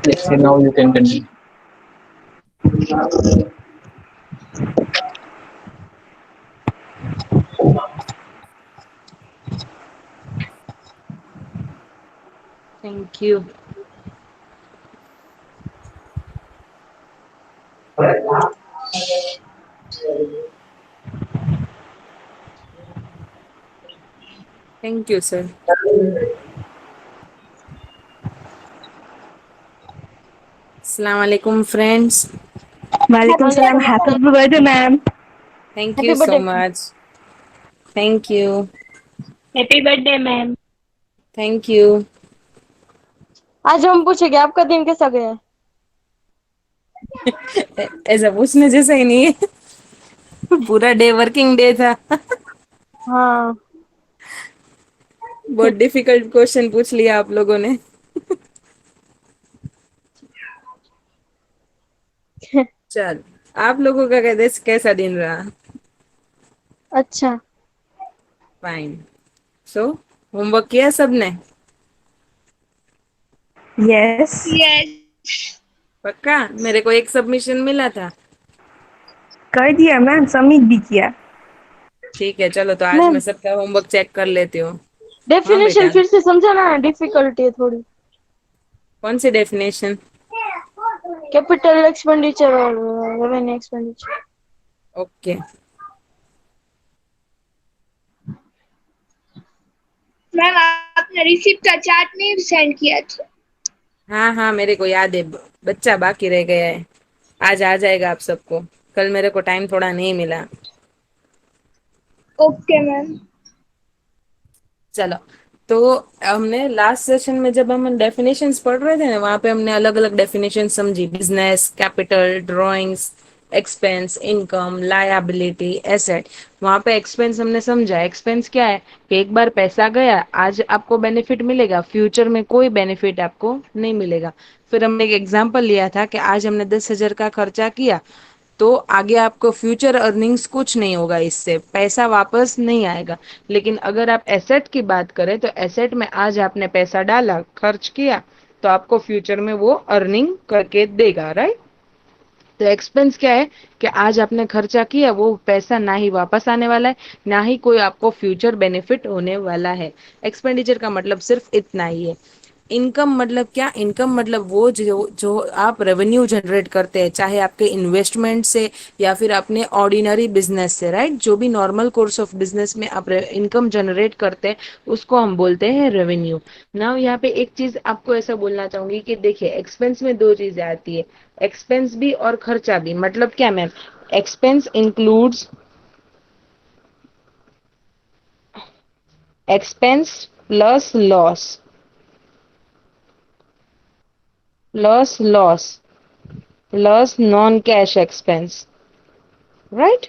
Yes, now you can continue. Thank you. Thank you, sir. Assalamu alaikum, friends. Walaikum salam. Happy birthday, ma'am. Thank Happy you so birthday, ma'am. much. Thank you. Happy birthday ma'am. Thank you. आज हम पूछेंगे आपका दिन कैसा गया. ऐसा पूछने जैसा ही नहीं है. पूरा डे वर्किंग डे था. हाँ. बहुत डिफिकल्ट क्वेश्चन पूछ लिया आप लोगों ने. चल, आप लोगों का कैसा दिन रहा? अच्छा. फाइन. सो होमवर्क किया सबने? यस. पक्का? मेरे को एक सबमिशन मिला था. कर दिया मैम, सबमिट भी किया. ठीक है, चलो तो आज मैं मैम सबका होमवर्क चेक कर लेती हूँ. हाँ डेफिनेशन बेटा. फिर से समझाना, डिफिकल्टी है थोड़ी. कौन सी डेफिनेशन? कैपिटल एक्सपेंडिचर और रेवेन्यू एक्सपेंडिचर. ओके. मैम आपने रिसिप्ट का चार्ट नहीं सेंड किया था. हाँ हाँ, मेरे को याद है. बच्चा बाकी रह गया है. आज आ जाएगा आप सबको. कल मेरे को टाइम थोड़ा नहीं मिला. Okay ma'am. चलो. तो हमने लास्ट सेशन में जब हम डेफिनेशंस पढ़ रहे थे ना, वहां पे हमने अलग अलग डेफिनेशन समझी. Business, capital, drawings, expense, income, liability, asset. वहां पे एक्सपेंस हमने समझा. एक्सपेंस क्या है कि एक बार पैसा गया, आज आपको बेनिफिट मिलेगा, फ्यूचर में कोई बेनिफिट आपको नहीं मिलेगा. फिर हमने एक एग्जांपल लिया था कि आज हमने 10,000 का खर्चा किया, तो आगे आपको फ्यूचर अर्निंग्स कुछ नहीं होगा, इससे पैसा वापस नहीं आएगा. लेकिन अगर आप एसेट की बात करें तो एसेट में आज आपने पैसा डाला, खर्च किया, तो आपको फ्यूचर में वो अर्निंग करके देगा. राइट. तो एक्सपेंस क्या है कि आज आपने खर्चा किया, वो पैसा ना ही वापस आने वाला है, ना ही कोई आपको फ्यूचर बेनिफिट होने वाला है. एक्सपेंडिचर का मतलब सिर्फ इतना ही है. इनकम मतलब क्या? इनकम मतलब वो जो जो आप रेवेन्यू जनरेट करते हैं, चाहे आपके इन्वेस्टमेंट से या फिर अपने ऑर्डिनरी बिजनेस से. राइट. जो भी नॉर्मल कोर्स ऑफ बिजनेस में आप इनकम जनरेट करते हैं, उसको हम बोलते हैं रेवेन्यू. नाउ यहाँ पे एक चीज आपको ऐसा बोलना चाहूंगी कि देखिए, एक्सपेंस में दो चीजें आती है. एक्सपेंस भी और खर्चा भी. मतलब क्या ma'am? Expense includes expense plus loss, plus loss, plus non cash expense. Right.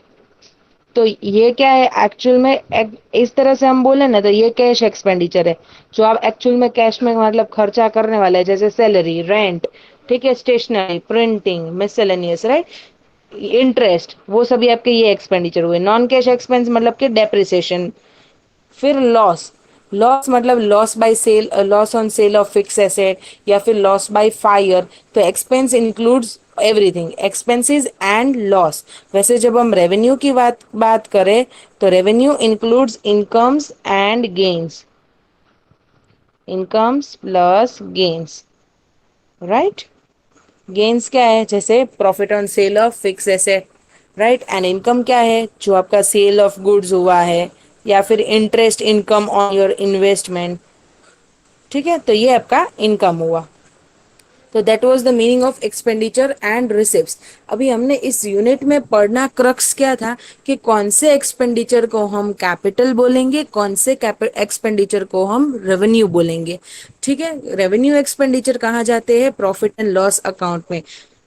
तो ये क्या है एक्चुअल में? इस तरह से हम बोले ना, तो ये कैश एक्सपेंडिचर है, जो आप एक्चुअल में कैश में मतलब खर्चा करने वाले हैं, जैसे सैलरी, रेंट, ठीक है, stationery, printing, miscellaneous. Right. Interest, वो सभी आपके ये एक्सपेंडिचर हुए. नॉन कैश एक्सपेंस मतलब कि डेप्रिसिएशन. फिर लॉस. लॉस मतलब loss by sale, loss on sale of fix asset, या फिर लॉस बाय फायर. तो expense includes everything, expenses and loss. वैसे जब हम रेवेन्यू की बात करें, तो revenue includes incomes and gains. Incomes plus gains. Right. Gains क्या है? जैसे profit on sale of fix asset. Right. And income क्या है? जो आपका सेल ऑफ गुड्स हुआ है, या फिर interest income on your investment. ठीक है, तो ये आपका इनकम हुआ. तो that was the meaning of expenditure and receipts. अभी हमने इस यूनिट में पढ़ना क्रक्स क्या था कि कौन से एक्सपेंडिचर को हम कैपिटल बोलेंगे, कौन से एक्सपेंडिचर को हम रेवेन्यू बोलेंगे. ठीक है. रेवेन्यू एक्सपेंडिचर कहाँ जाते हैं? प्रॉफिट एंड लॉस अकाउंट में.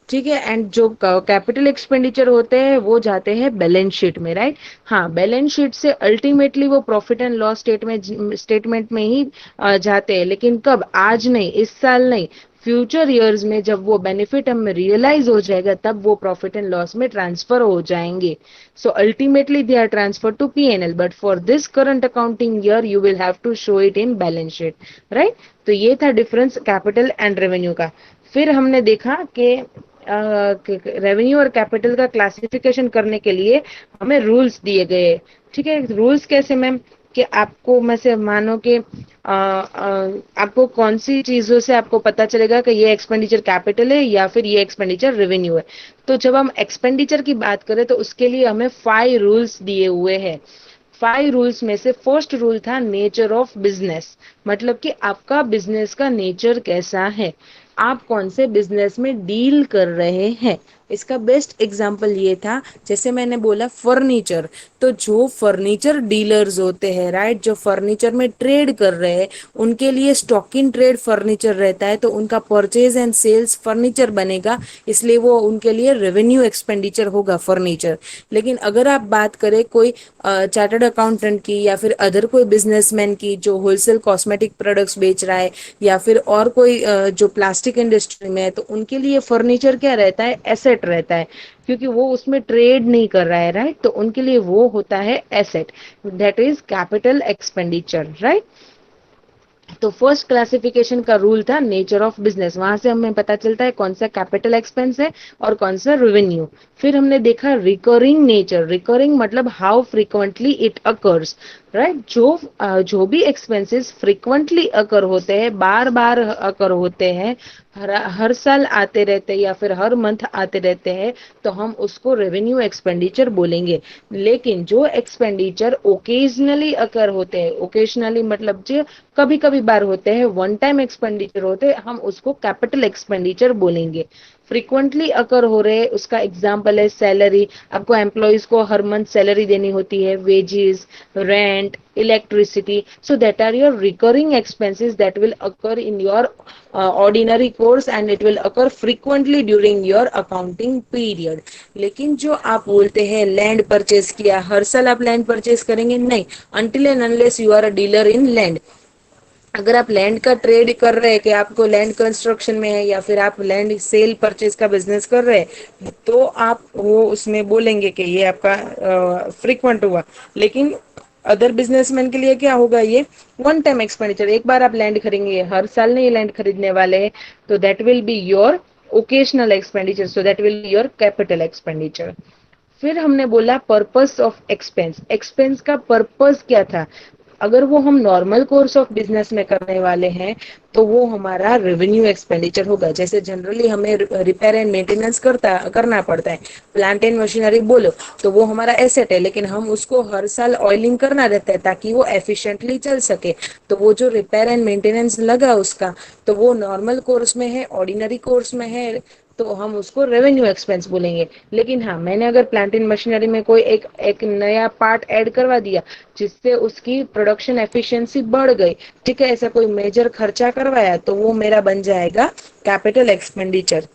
ठीक है. एंड जो कैपिटल एक्सपेंडिचर होते हैं वो जाते हैं बैलेंस शीट में. राइट. हाँ, बैलेंस शीट से अल्टीमेटली वो प्रॉफिट एंड लॉस स्टेटमेंट में ही जाते हैं. लेकिन कब? आज नहीं, इस साल नहीं, फ्यूचर ईयर्स में जब वो बेनिफिट हमें रियलाइज हो जाएगा, तब वो प्रॉफिट एंड लॉस में ट्रांसफर हो जाएंगे. So ultimately they are transfer to P&L, but for this current accounting year you will have to show it in balance sheet. Right. तो ये था डिफरेंस कैपिटल एंड रेवेन्यू का. फिर हमने देखा कि रेवेन्यू और कैपिटल का क्लासिफिकेशन करने के लिए हमें रूल्स दिए गए। ठीक है, रूल्स कैसे मैम, कि आपको में से मानो कि आपको कौन सी चीजों से आपको पता चलेगा कि ये एक्सपेंडिचर कैपिटल है या फिर ये एक्सपेंडिचर रेवेन्यू है। तो जब हम एक्सपेंडिचर की बात करें तो उसके लिए हमें 5 रूल्स दिए हुए हैं। 5 रूल्स में से फर्स्ट रूल था नेचर ऑफ बिजनेस, मतलब कि आपका बिजनेस का नेचर कैसा है, आप कौन से बिजनेस में डील कर रहे हैं। इसका बेस्ट एग्जांपल ये था, जैसे मैंने बोला फर्नीचर, तो जो फर्नीचर डीलर्स होते हैं, राइट, जो फर्नीचर में ट्रेड कर रहे हैं, उनके लिए स्टॉक इन ट्रेड फर्नीचर रहता है, तो उनका परचेज एंड सेल्स फर्नीचर बनेगा, इसलिए वो उनके लिए रेवेन्यू एक्सपेंडिचर होगा फर्नीचर। लेकिन अगर आप बात करें कोई चार्टर्ड अकाउंटेंट की या फिर अदर कोई बिजनेसमैन की जो होलसेल कॉस्मेटिक प्रोडक्ट्स बेच रहा है, या फिर और कोई जो प्लास्टिक इंडस्ट्री में है, तो उनके लिए फर्नीचर क्या रहता है, एसेट रहता है, क्योंकि वो उसमें ट्रेड नहीं कर रहा है, राइट, तो उनके लिए वो होता है asset, that is capital expenditure, right. तो फर्स्ट क्लासिफिकेशन का रूल था नेचर ऑफ बिजनेस, वहां से हमें पता चलता है कौन सा कैपिटल एक्सपेंस है और कौन सा रेवेन्यू। फिर हमने देखा रिकरिंग नेचर, रिकरिंग मतलब how frequently it occurs, right, जो भी एक्सपेंसेस फ्रीक्वेंटली अकर होते हैं, बार बार अकर होते हैं, हर साल आते रहते हैं या फिर हर मंथ आते रहते हैं, तो हम उसको रेवेन्यू एक्सपेंडिचर बोलेंगे। लेकिन जो एक्सपेंडिचर ओकेजनली अकर होते हैं, ओकेजनली मतलब जो कभी कभी बार होते हैं, वन टाइम एक्सपेंडिचर होते हैं, हम उसको कैपिटल एक्सपेंडिचर बोलेंगे। फ्रीक्वेंटली अकर हो रहे हैं, उसका एग्जांपल है सैलरी, आपको एम्प्लॉइज को हर मंथ सैलरी देनी होती है, wages, rent, electricity, so that are your recurring expenses that will occur in your ordinary course and it will occur frequently during your accounting period. लेकिन जो आप बोलते हैं लैंड परचेज किया, हर साल आप लैंड परचेज करेंगे नहीं, until and unless you are a dealer in land. अगर आप लैंड का ट्रेड कर रहे हैं कि आपको लैंड कंस्ट्रक्शन में है या फिर आप लैंड सेल परचेज का बिजनेस कर रहे हैं, तो आप वो उसमें बोलेंगे कि ये आपका फ्रीक्वेंट हुआ। लेकिन अदर बिजनेसमैन के लिए क्या होगा, ये वन टाइम एक्सपेंडिचर, एक बार आप लैंड खरीदेंगे, हर साल नहीं लैंड खरीदने वाले हैं, तो that will be your occasional expenditure, so that will be your capital expenditure. फिर हमने बोला पर्पस ऑफ एक्सपेंस, एक्सपेंस का पर्पस क्या था। अगर वो हम नॉर्मल कोर्स ऑफ बिजनेस में करने वाले हैं तो वो हमारा रेवेन्यू एक्सपेंडिचर होगा। जैसे जनरली हमें रिपेयर एंड मेंटेनेंस करना पड़ता है, प्लांट एंड मशीनरी बोलो, तो वो हमारा एसेट है, लेकिन हम उसको हर साल ऑयलिंग करना रहता है ताकि वो एफिशिएंटली चल सके। तो वो जो रिपेयर एंड मेंटेनेंस लगा उसका, तो वो नॉर्मल कोर्स में है, ऑर्डिनरी कोर्स में है, तो हम उसको रेवेन्यू एक्सपेंस बोलेंगे। लेकिन हाँ, मैंने अगर प्लांट एंड मशीनरी में कोई एक एक नया पार्ट ऐड करवा दिया जिससे उसकी प्रोडक्शन एफिशिएंसी बढ़ गई, ठीक है, ऐसा कोई मेजर खर्चा करवाया, तो वो मेरा बन जाएगा कैपिटल एक्सपेंडिचर।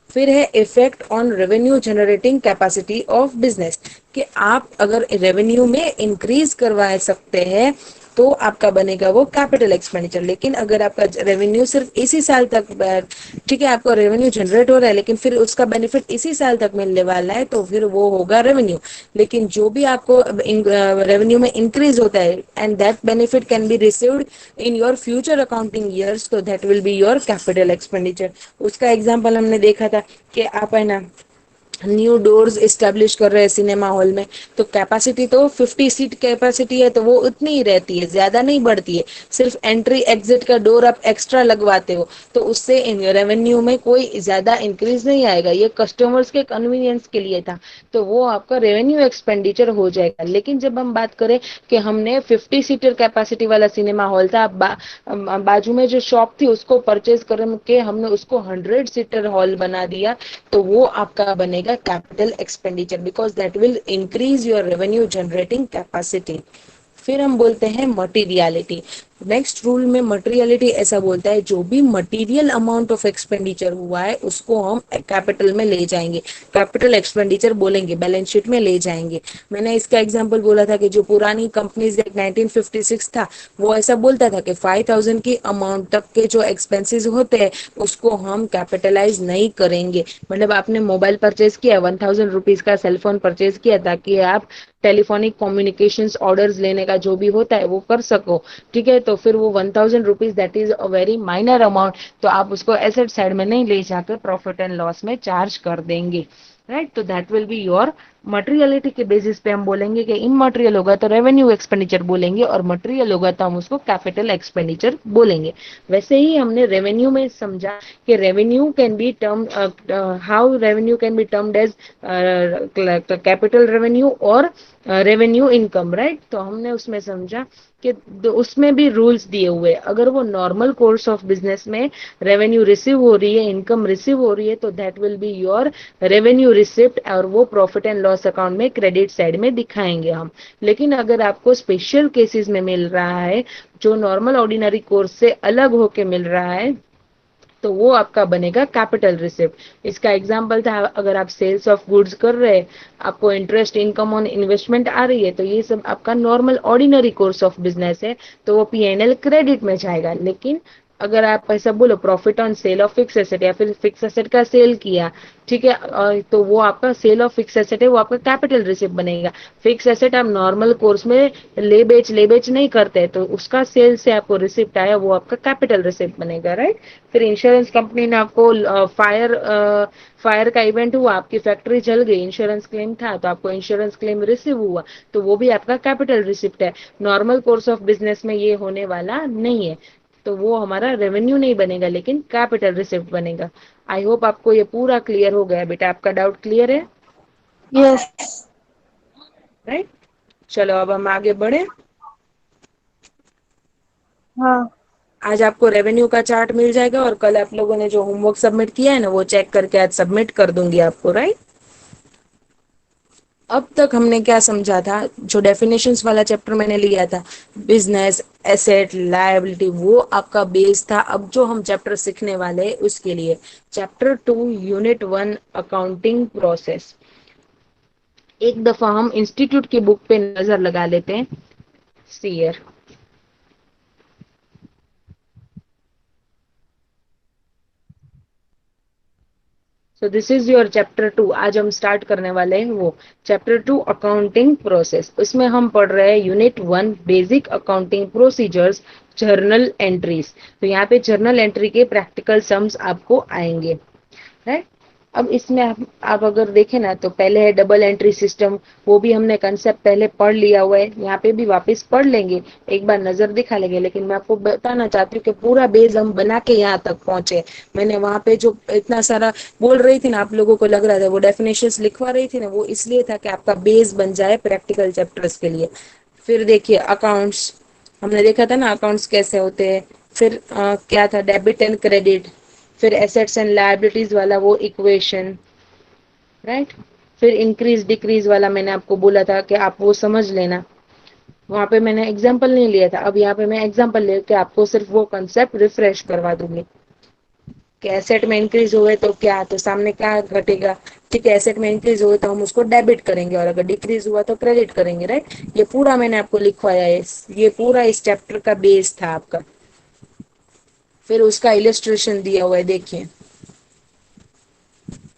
फिर है effect on revenue generating capacity of business, कि आप अगर रेवेन्यू में इंक्रीज करवा सकते हैं तो आपका बनेगा वो कैपिटल एक्सपेंडिचर। लेकिन अगर आपका रेवेन्यू सिर्फ इसी साल तक, ठीक है, आपका रेवेन्यू जनरेट हो रहा है लेकिन फिर उसका बेनिफिट इसी साल तक मिलने वाला है, तो फिर वो होगा रेवेन्यू। लेकिन जो भी आपको रेवेन्यू में इंक्रीज होता है and that benefit can be received in your future accounting years, तो that will be your capital expenditure. उसका एग्जाम्पल हमने देखा था कि आप है ना न्यू डोर्स इस्टेब्लिश कर रहे हैं सिनेमा हॉल में, तो कैपेसिटी तो 50 सीट कैपेसिटी है, तो वो उतनी ही रहती है, ज्यादा नहीं बढ़ती है। सिर्फ एंट्री एग्जिट का डोर आप एक्स्ट्रा लगवाते हो, तो उससे रेवेन्यू में कोई ज्यादा इंक्रीज नहीं आएगा, ये कस्टमर्स के कन्वीनियंस के लिए था, तो वो आपका रेवेन्यू एक्सपेंडिचर हो जाएगा। लेकिन जब हम बात करें कि हमने 50 सीटर कैपेसिटी वाला सिनेमा हॉल था, बाजू में जो शॉप थी उसको परचेज करके हमने उसको 100 सीटर हॉल बना दिया, तो वो आपका बनेगा capital expenditure, because that will increase your revenue generating capacity. फिर हम बोलते हैं मटीरियलिटी। नेक्स्ट रूल में मटीरियलिटी ऐसा बोलता है जो भी मटीरियल अमाउंट ऑफ एक्सपेंडिचर हुआ है उसको हम कैपिटल में ले जाएंगे, कैपिटल एक्सपेंडिचर बोलेंगे, बैलेंस शीट में ले जाएंगे। मैंने इसका एग्जांपल बोला था कि जो पुरानी कंपनीज 1956 था, वो ऐसा बोलता था कि 5000 की अमाउंट तक के जो एक्सपेंसेस होते हैं उसको हम कैपिटलाइज नहीं करेंगे। मतलब आपने मोबाइल परचेज किया, 1000 रुपीज का सेलफोन परचेज किया ताकि आप टेलीफोनिक कम्युनिकेशंस ऑर्डर्स लेने का जो भी होता है वो कर सको, ठीक है, तो फिर वो 1000 rupees that is a very minor amount, तो आप उसको एसेट साइड में नहीं ले जाकर प्रॉफिट एंड लॉस में चार्ज कर देंगे, राइट। तो that will be your materiality के बेसिस पे हम बोलेंगे कि इमटेरियल होगा तो रेवेन्यू एक्सपेंडिचर बोलेंगे, और मटेरियल होगा तो हम उसको कैपिटल एक्सपेंडिचर बोलेंगे। वैसे ही हमने रेवेन्यू में समझा कि revenue can be term, how revenue can be termed as capital revenue और रेवेन्यू इनकम, राइट। तो हमने उसमें समझा कि उसमें भी रूल्स दिए हुए, अगर वो नॉर्मल कोर्स ऑफ बिजनेस में रेवेन्यू रिसीव हो रही है, इनकम रिसीव हो रही है, तो that will be your revenue receipt, और वो प्रॉफिट एंड लॉस अकाउंट में क्रेडिट साइड में दिखाएंगे हम। लेकिन अगर आपको स्पेशल केसेस में मिल रहा है, जो नॉर्मल ऑर्डिनरी कोर्स से अलग होके मिल रहा है, तो वो आपका बनेगा कैपिटल रिसिप्ट। इसका एग्जांपल था, अगर आप सेल्स ऑफ गुड्स कर रहे हैं, आपको इंटरेस्ट इनकम ऑन इन्वेस्टमेंट आ रही है, तो ये सब आपका normal ordinary course of business है, तो वो पीएनएल क्रेडिट में जाएगा। लेकिन अगर आप ऐसा बोलो profit on sale of fix asset, या फिर फिक्स एसेट का सेल किया, ठीक है, तो वो आपका सेल ऑफ फिक्स एसेट है, वो आपका कैपिटल रिसिप्ट बनेगा। फिक्स एसेट आप नॉर्मल कोर्स में ले बेच नहीं करते, तो उसका सेल से आपको रिसिप्ट आया, वो आपका कैपिटल रिसिप्ट बनेगा, राइट। फिर इंश्योरेंस कंपनी ने आपको फायर का इवेंट हुआ, आपकी फैक्ट्री जल गई, इंश्योरेंस क्लेम था, तो आपको इंश्योरेंस क्लेम रिसीव हुआ, तो वो भी आपका कैपिटल रिसिप्ट है। नॉर्मल कोर्स ऑफ बिजनेस में ये होने वाला नहीं है, तो वो हमारा रेवेन्यू नहीं बनेगा, लेकिन कैपिटल रिसिप्ट बनेगा। आई होप आपको ये पूरा क्लियर हो गया बेटा, आपका डाउट क्लियर है, यस। राइट। चलो अब हम आगे बढ़े। हाँ। आज आपको रेवेन्यू का चार्ट मिल जाएगा, और कल आप लोगों ने जो होमवर्क सबमिट किया है ना, वो चेक करके आज सबमिट कर दूंगी आपको, राइट। अब तक हमने क्या समझा था, जो डेफिनेशंस वाला चैप्टर मैंने लिया था, बिजनेस, एसेट, लायबिलिटी, वो आपका बेस था। अब जो हम चैप्टर सीखने वाले हैं उसके लिए चैप्टर 2 यूनिट 1 अकाउंटिंग प्रोसेस, एक दफा हम इंस्टीट्यूट की बुक पे नजर लगा लेते हैं। सीयर, so this is your chapter 2। आज हम स्टार्ट करने वाले हैं वो चैप्टर 2 अकाउंटिंग प्रोसेस। इसमें हम पढ़ रहे हैं unit 1 basic accounting procedures, journal entries. तो यहाँ पे जर्नल एंट्री के प्रैक्टिकल सम्स आपको आएंगे, राइट। अब इसमें आप अगर देखें ना, तो पहले है डबल एंट्री सिस्टम, वो भी हमने कंसेप्ट पहले पढ़ लिया हुआ है, यहाँ पे भी वापस पढ़ लेंगे, एक बार नजर दिखा लेंगे। लेकिन मैं आपको बताना चाहती हूँ कि पूरा बेस हम बना के यहाँ तक पहुंचे। मैंने वहां पे जो इतना सारा बोल रही थी ना, आप लोगों को लग रहा था वो डेफिनेशंस लिखवा रही थी ना, वो इसलिए था कि आपका बेस बन जाए प्रैक्टिकल चैप्टर्स के लिए। फिर देखिए अकाउंट्स, हमने देखा था ना अकाउंट्स कैसे होते हैं। फिर क्या था, डेबिट एंड क्रेडिट। फिर एसेट्स एंड लायबिलिटीज वाला वो इक्वेशन, राइट। फिर इंक्रीज डिक्रीज वाला मैंने आपको बोला था कि आप वो समझ लेना, वहां पे मैंने एग्जांपल नहीं लिया था, अब यहाँ पे मैं एग्जांपल लेके आपको सिर्फ वो कंसेप्ट रिफ्रेश करवा दूंगी कि एसेट में इंक्रीज हुए तो क्या, तो सामने क्या घटेगा, ठीक है। एसेट में इंक्रीज हुए तो हम उसको डेबिट करेंगे, और अगर डिक्रीज हुआ तो क्रेडिट करेंगे, राइट। ये पूरा मैंने आपको लिखवाया है, ये पूरा इस चैप्टर का बेस था आपका। फिर उसका इलिस्ट्रेशन दिया हुआ है, देखिए।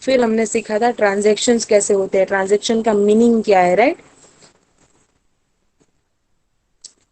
फिर हमने सीखा था ट्रांजैक्शंस कैसे होते हैं, ट्रांजैक्शन का मीनिंग क्या है, राइट।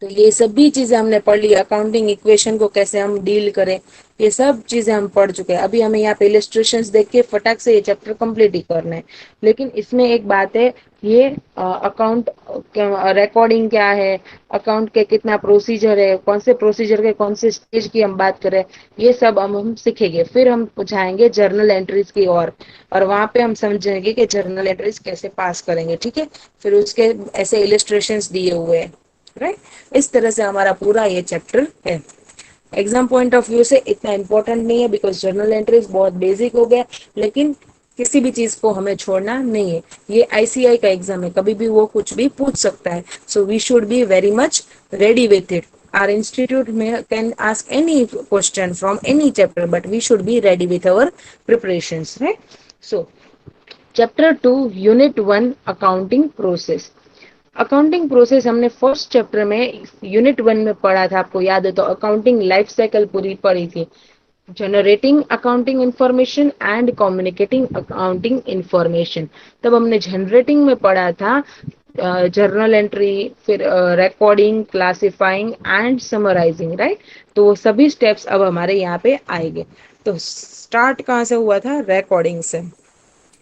तो ये सभी चीजें हमने पढ़ ली, अकाउंटिंग इक्वेशन को कैसे हम डील करें, ये सब चीजें हम पढ़ चुके हैं। अभी हमें यहाँ पे इलिस्ट्रेशंस देख के फटाक से ये चैप्टर कंप्लीट ही करना है। लेकिन इसमें एक बात है, ये अकाउंट रिकॉर्डिंग क्या है, अकाउंट के कितना प्रोसीजर है, कौन से प्रोसीजर के कौन से स्टेज की हम बात करें, ये सब हम सीखेंगे। फिर हम जाएंगे जर्नल एंट्रीज की और वहां पे हम समझेंगे कि जर्नल एंट्रीज कैसे पास करेंगे, ठीक है। फिर उसके ऐसे इलिस्ट्रेशंस दिए हुए हैं, राइट। इस तरह से हमारा पूरा ये चैप्टर है। एग्जाम पॉइंट ऑफ व्यू से इतना इंपॉर्टेंट नहीं है, बिकॉज जर्नल एंट्रीज बहुत बेसिक हो गया। लेकिन किसी भी चीज को हमें छोड़ना नहीं है, ये आईसीआई का एग्जाम है, कभी भी वो कुछ भी पूछ सकता है। So we should be very much ready with it. our institute may can ask any question from any chapter, but we should be ready with our preparations, right? So chapter 2 unit 1 accounting process। Accounting process हमने first chapter में unit 1 में पढ़ा था, आपको याद है तो accounting life cycle पूरी पढ़ी थी, generating accounting information and communicating accounting information. तब हमने जनरेटिंग में पढ़ा था जर्नल एंट्री, फिर recording, classifying and summarising, right. तो वो सभी स्टेप्स अब हमारे यहाँ पे आएंगे। तो स्टार्ट कहाँ से हुआ था? रिकॉर्डिंग से।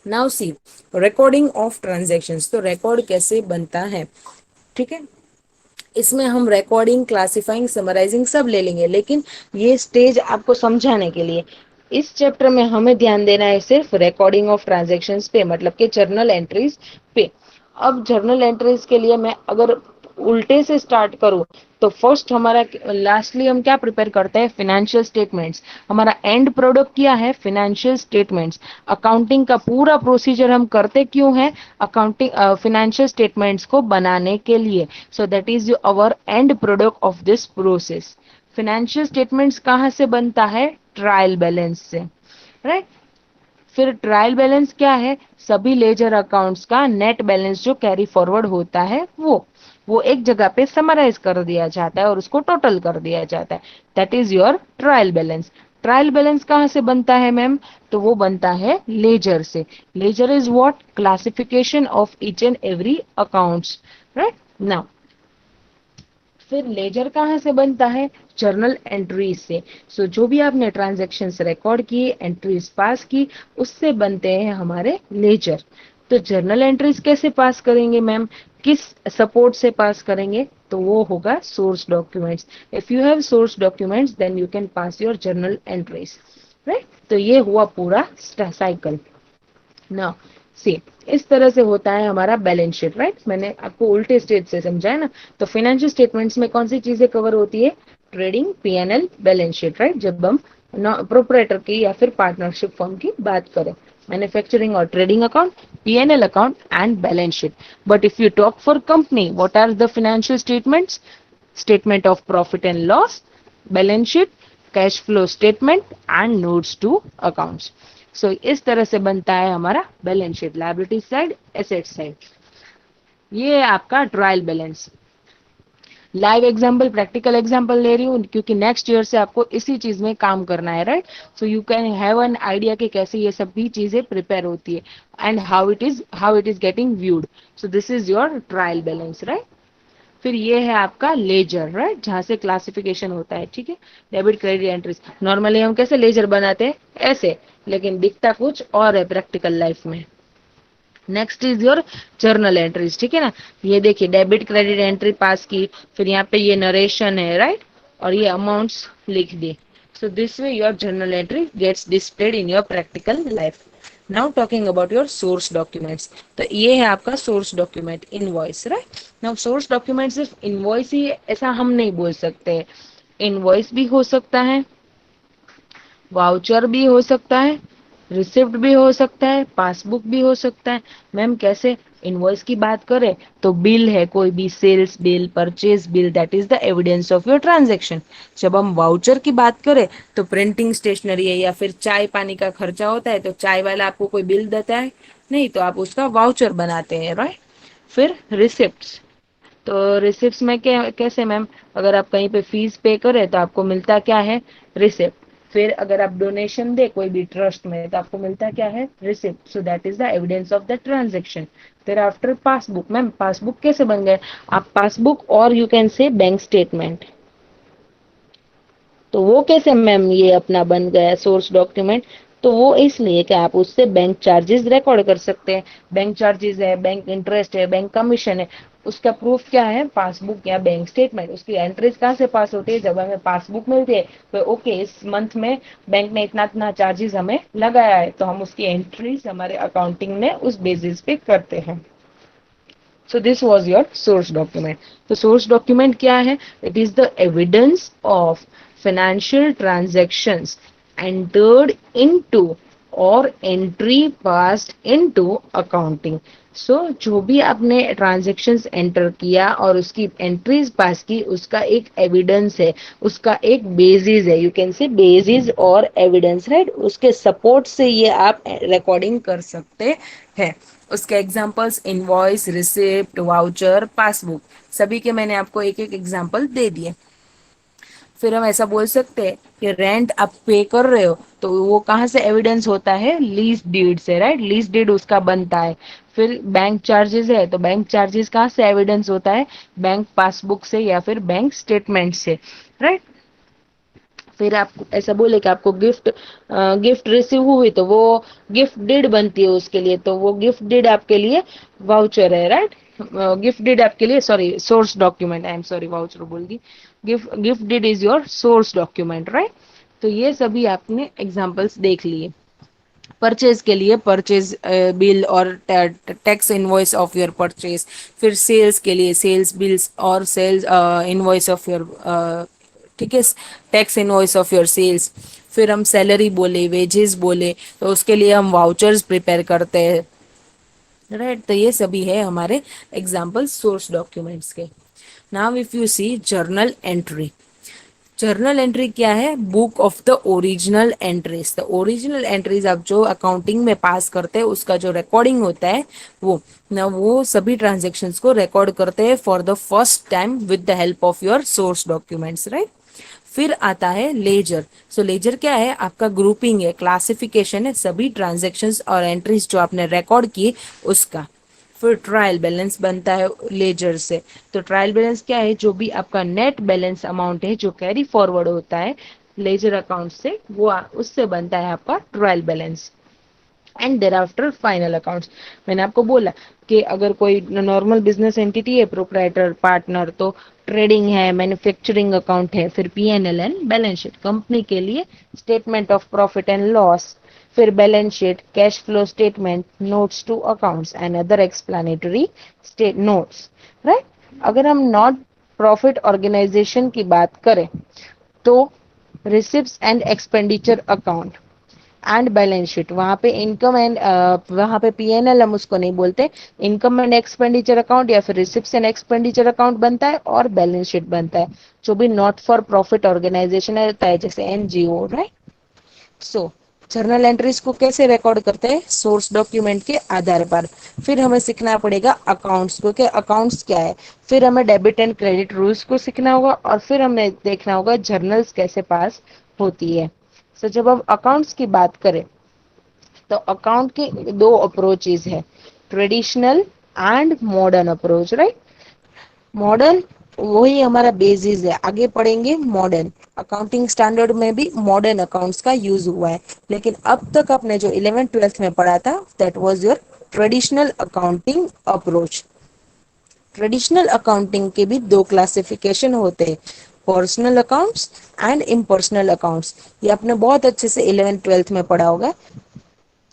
Now see, recording of transactions. तो रिकॉर्ड कैसे बनता है, ठीक है। इसमें हम रिकॉर्डिंग, क्लासिफाइंग, समराइजिंग सब ले लेंगे, लेकिन ये स्टेज आपको समझाने के लिए इस चैप्टर में हमें ध्यान देना है सिर्फ रिकॉर्डिंग ऑफ ट्रांजैक्शंस पे, मतलब कि जर्नल एंट्रीज पे। अब जर्नल एंट्रीज के लिए मैं अगर उल्टे से स्टार्ट करूं, तो फर्स्ट हमारा लास्टली हम क्या प्रिपेयर करते हैं? Financial statements. हमारा एंड प्रोडक्ट क्या है? Financial statements. अकाउंटिंग का पूरा प्रोसीजर हम करते क्यों है? अकाउंटिंग फाइनेंशियल स्टेटमेंट्स को बनाने के लिए। So that is our and product of this process. Financial statements कहाँ से बनता है? ट्रायल बैलेंस से, राइट। फिर ट्रायल बैलेंस क्या है? सभी लेजर अकाउंट्स का नेट बैलेंस जो कैरी फॉरवर्ड होता है वो एक जगह पे समराइज कर दिया जाता है और उसको टोटल कर दिया जाता है। That is your trial balance. Trial balance कहाँ से बनता है मैम? तो वो बनता है लेजर से। Ledger is what? Classification of each and every accounts, right. Now फिर लेजर कहाँ से बनता है? जर्नल एंट्रीज से। सो जो भी आपने ट्रांजैक्शंस रिकॉर्ड किए, एंट्रीज पास की, उससे बनते हैं हमारे लेजर। तो जर्नल एंट्रीज कैसे पास करेंगे मैम? किस सपोर्ट से पास करेंगे? तो वो होगा source documents. If you have source documents then you can pass your journal entries, right. तो ये हुआ पूरा साइकिल ना। सी, इस तरह से होता है हमारा बैलेंस शीट, राइट। मैंने आपको उल्टे स्टेज से समझाया ना। तो फाइनेंशियल स्टेटमेंट्स में कौन सी चीजें कवर होती है? Trading, PNL, balance sheet, right. जब हम प्रोपराइटर की या फिर पार्टनरशिप फर्म की बात करें, मैन्युफैक्चरिंग और trading account, PNL account and balance sheet. But if you talk for company, what are the financial statements? Statement of profit and loss, balance sheet, cash flow statement and notes to accounts. So इस तरह से बनता है हमारा balance sheet, liability side, asset side. ये है आपका trial balance. Live example, practical example ले रही हूँ क्योंकि नेक्स्ट ईयर से आपको इसी चीज में काम करना है, right. So you can have an idea कि कैसे ये सब भी चीजें प्रिपेयर होती है and how it is getting viewed. So this is your trial balance, right. फिर ये है आपका लेजर, राइट, जहां से क्लासिफिकेशन होता है, ठीक है। Debit, credit entries. नॉर्मली हम कैसे लेजर बनाते हैं? ऐसे, लेकिन दिखता कुछ और है प्रैक्टिकल लाइफ में। Next is your journal entries, ठीक है ना। ये देखिए, डेबिट क्रेडिट एंट्री पास की, फिर यहाँ पे ये नरेशन है, राइट, और ये अमाउंट्स लिख दी। So this way your journal entry gets displayed in your practical life. Now talking about your source documents. तो ये है आपका source document, invoice, right. Now source document सिर्फ इनवॉइस ही ऐसा हम नहीं बोल सकते। इनवॉइस भी हो सकता है, वाउचर भी हो सकता है, रिसिप्ट भी हो सकता है, पासबुक भी हो सकता है। मैम कैसे? इनवॉइस की बात करें तो बिल है, कोई भी sales bill, purchase bill, that is the evidence of your transaction. जब हम वाउचर की बात करें तो प्रिंटिंग स्टेशनरी है या फिर चाय पानी का खर्चा होता है, तो चाय वाला आपको कोई बिल देता है नहीं, तो आप उसका वाउचर बनाते हैं, राइट। फिर रिसिप्ट। तो रिसिप्ट में कैसे मैम? अगर आप कहीं पे फीस पे करें तो आपको मिलता क्या है? रिसिप्ट। फिर अगर आप डोनेशन दे कोई भी ट्रस्ट में तो आपको मिलता क्या है? Receipt. So that is the evidence of the transaction. फिर आफ्टर पासबुक, मैम पासबुक कैसे बन गए? आप पासबुक और you can say bank statement. तो वो कैसे मैम ये अपना बन गया सोर्स डॉक्यूमेंट? तो वो इसलिए कि आप उससे बैंक चार्जेस रिकॉर्ड कर सकते हैं। बैंक चार्जेस है, बैंक इंटरेस्ट है, बैंक कमीशन है, उसका प्रूफ क्या है? पासबुक या बैंक स्टेटमेंट। उसकी एंट्रीज कहाँ से पास होती है? जब हमें पासबुक मिलती है तो ओके, इस मंथ में बैंक ने इतना इतना चार्जेस हमें लगाया है, तो हम उसकी एंट्रीज हमारे अकाउंटिंग में उस बेसिस पे करते हैं। So this was your source document. तो source document क्या है? It is the evidence of financial transactions entered into or entry passed into accounting. So जो भी आपने transactions enter किया और उसकी entries पास की, उसका एक evidence है, उसका एक basis है, you can say basis और evidence, right? उसके support से ये आप recording कर सकते हैं। उसके examples invoice, receipt, voucher, passbook, सभी के मैंने आपको एक एक एग्जाम्पल दे दिए। फिर हम ऐसा बोल सकते हैं कि रेंट आप पे कर रहे हो तो वो कहाँ से एविडेंस होता है? लीज डीड से, राइट। लीज डीड उसका बनता है। फिर बैंक चार्जेस है, तो बैंक चार्जेस कहाँ से एविडेंस होता है? बैंक पासबुक से या फिर बैंक स्टेटमेंट से, राइट। फिर आप ऐसा बोले कि आपको गिफ्ट रिसीव हुई, तो वो गिफ्ट डीड बनती है उसके लिए, तो वो गिफ्ट डीड आपके लिए वाउचर है, राइट। गिफ्ट डीड आपके लिए, sorry, source document, I am sorry, voucher बोल दी। Gift deed is your source document, right. तो ये सभी आपने एग्जांपल्स देख लिए। परचेज के लिए परचेज बिल और tax invoice of your purchase. फिर सेल्स के लिए सेल्स बिल्स और सेल्स इनवॉइस ऑफ योर, ठीक है, tax invoice of your sales. फिर हम सैलरी बोले, वेजेस बोले, तो उसके लिए हम वाउचर्स प्रिपेयर करते हैं, राइट। तो ये सभी है हमारे एग्जाम्पल सोर्स डॉक्यूमेंट्स के। Now if you see journal entry, journal entry क्या है? Book of the original entries. The original entries आप जो अकाउंटिंग में पास करते हैं उसका जो रिकॉर्डिंग होता है वो ना, वो सभी ट्रांजेक्शन्स को रिकॉर्ड करते हैं for the first time with the help of your source documents, right. फिर आता है लेजर। सो लेजर क्या है? आपका ग्रुपिंग है, क्लासिफिकेशन है सभी ट्रांजेक्शन्स और एंट्रीज जो आपने रिकॉर्ड किए उसका। फिर ट्रायल बैलेंस बनता है लेजर से। तो ट्रायल बैलेंस क्या है? जो भी आपका नेट बैलेंस अमाउंट है जो कैरी फॉरवर्ड होता है लेजर अकाउंट से, वो उससे बनता है आपका trial balance. And there after final accounts. मैंने आपको बोला कि अगर कोई नॉर्मल बिजनेस एंटिटी है, प्रोप्राइटर, पार्टनर, तो ट्रेडिंग है, मैन्युफैक्चरिंग अकाउंट है, फिर PNL and balance sheet. Company के लिए statement of profit and loss, फिर balance sheet, cash flow statement, notes to accounts and other explanatory state notes, right. अगर हम नॉट प्रॉफिट ऑर्गेनाइजेशन की बात करें तो receipts and expenditure account and balance sheet, वहां पे इनकम एंड, वहां पे पीएनएल हम उसको नहीं बोलते, इनकम एंड एक्सपेंडिचर अकाउंट या फिर रिसिप्ट्स एंड एक्सपेंडिचर अकाउंट बनता है और बैलेंस शीट बनता है। जो भी नॉट फॉर प्रॉफिट ऑर्गेनाइजेशन रहता है जैसे एनजीओ, राइट। सो जर्नल एंट्रीज को कैसे रिकॉर्ड करते हैं? सोर्स डॉक्यूमेंट के आधार पर। फिर हमें सीखना पड़ेगा अकाउंट्स को, कि अकाउंट्स क्या है। फिर हमें डेबिट एंड क्रेडिट रूल्स को सीखना होगा और फिर हमें देखना होगा जर्नल्स कैसे पास होती है। सो जब हम अकाउंट्स की बात करें तो अकाउंट के दो अप्रोचेज है, traditional and modern approach, right. Modern वही हमारा बेसिस है, आगे पढ़ेंगे मॉडर्न। अकाउंटिंग स्टैंडर्ड में भी मॉडर्न अकाउंट्स का यूज हुआ है, लेकिन अब तक आपने जो 11th 12th में पढ़ा था that was your traditional accounting approach. Traditional accounting के भी दो क्लासिफिकेशन होते हैं, personal accounts and impersonal accounts. ये आपने बहुत अच्छे से 11th 12th में पढ़ा होगा।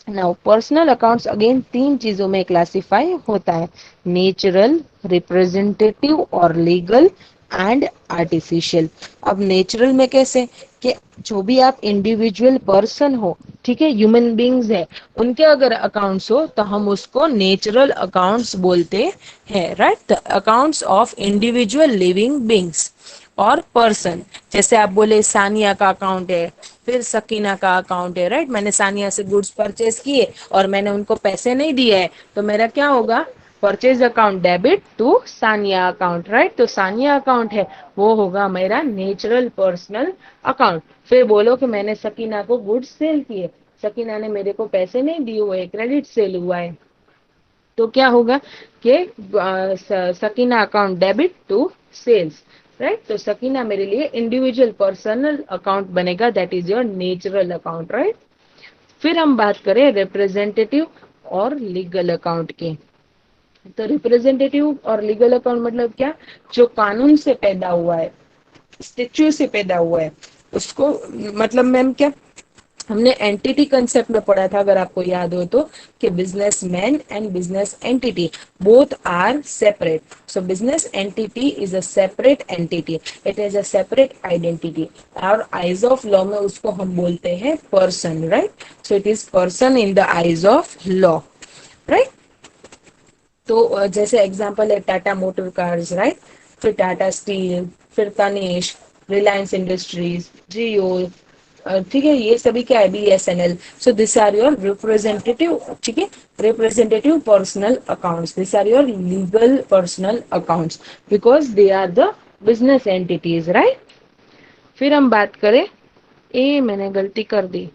नाउ पर्सनल अकाउंट्स अगेन तीन चीजों में क्लासिफाई होता है, नेचुरल, रिप्रेजेंटेटिव और लीगल एंड आर्टिफिशियल। अब नेचुरल में कैसे? कि जो भी आप इंडिविजुअल पर्सन हो, ठीक है, ह्यूमन बींग्स है, उनके अगर अकाउंट्स हो तो हम उसको नेचुरल अकाउंट्स बोलते हैं, right. The accounts of individual living beings और पर्सन। जैसे आप बोले सानिया का अकाउंट है, फिर सकीना का अकाउंट है, राइट। मैंने सानिया से गुड्स परचेज किए और मैंने उनको पैसे नहीं दिए है, तो मेरा क्या होगा? Purchase account debit to Sania account, right. तो सानिया अकाउंट है वो होगा मेरा नेचुरल पर्सनल अकाउंट। फिर बोलो कि मैंने सकीना को गुड्स सेल किए, सकीना ने मेरे को पैसे नहीं दिए हुए, क्रेडिट सेल हुआ है, तो क्या होगा कि Sakina account debit to sales, right. तो सकीना मेरे लिए इंडिविजुअल पर्सनल अकाउंट बनेगा, that is your natural account, right. फिर हम बात करें रिप्रेजेंटेटिव और लीगल अकाउंट की। तो रिप्रेजेंटेटिव और लीगल अकाउंट मतलब क्या? जो कानून से पैदा हुआ है, स्टेच्यू से पैदा हुआ है उसको, मतलब मैम क्या, हमने एंटिटी कंसेप्ट में पढ़ा था अगर आपको याद हो तो, कि businessman and business entity both are separate. So business entity is a separate entity, it is a separate identity. और आइज ऑफ लॉ में उसको हम बोलते हैं person, right. So it is person in the eyes of law, right. तो जैसे example है Tata motor cars, right. फिर टाटा स्टील, फिर तनिष्क, रिलायंस इंडस्ट्रीज, जियो, ठीक है, ये सभी क्या है? BSNL. So this are your representative, ठीक है, representative personal accounts. This are your legal personal accounts because they are the business entities, right. फिर हम बात करें, मैंने गलती कर दी,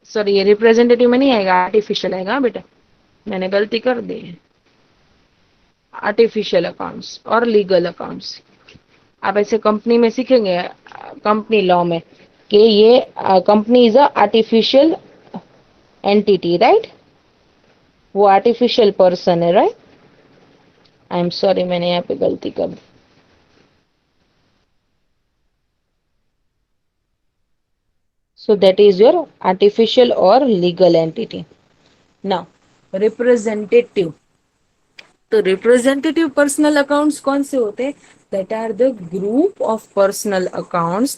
सॉरी, ये रिप्रेजेंटेटिव में नहीं आएगा, आर्टिफिशियल आएगा बेटा। मैंने गलती कर दी है। आर्टिफिशियल अकाउंट्स और लीगल अकाउंट्स आप ऐसे कंपनी में सीखेंगे, कंपनी लॉ में, कि ये company is a artificial entity, right? वो आर्टिफिशियल पर्सन है, राइट? आई एम सॉरी, मैंने यहाँ पे गलती कर दी। So that is your artificial or legal entity. Now, representative. तो रिप्रेजेंटेटिव पर्सनल अकाउंट्स कौन से होते हैं? That are the group of personal accounts,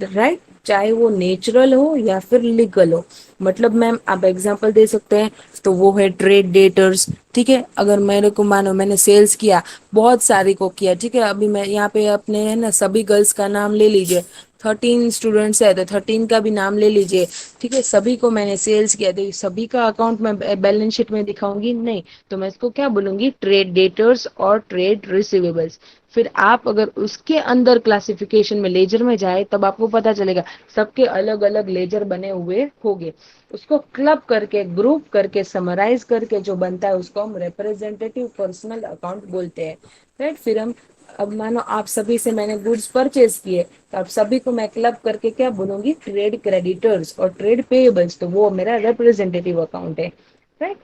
right? चाहे वो नेचुरल हो या फिर लीगल हो। मतलब मैम आप एग्जांपल दे सकते हैं, तो वो है ट्रेड डेटर्स। ठीक है, अगर मेरे को मानो मैंने सेल्स किया, बहुत सारी को किया, ठीक है, अभी मैं यहाँ पे अपने है ना सभी गर्ल्स का नाम ले लीजिए, 13 स्टूडेंट्स है तो 13 का भी नाम ले लीजिए। ठीक है, सभी को मैंने सेल्स किया, तो सभी का अकाउंट मैं बैलेंस शीट में दिखाऊंगी नहीं, तो मैं इसको क्या बोलूंगी? ट्रेड डेटर्स और ट्रेड रिसीवेबल्स। फिर आप अगर उसके अंदर क्लासिफिकेशन में लेजर में जाए, तब आपको पता चलेगा सबके अलग अलग लेजर बने हुए होंगे। उसको क्लब करके, ग्रुप करके, समराइज करके जो बनता है उसको हम रिप्रेजेंटेटिव पर्सनल अकाउंट बोलते हैं, राइट? फिर हम, अब मानो आप सभी से मैंने गुड्स परचेज किए, तो आप सभी को मैं क्लब करके क्या बोलूंगी? ट्रेड क्रेडिटर्स और ट्रेड पेएबल्स, तो वो मेरा रिप्रेजेंटेटिव अकाउंट है, राइट?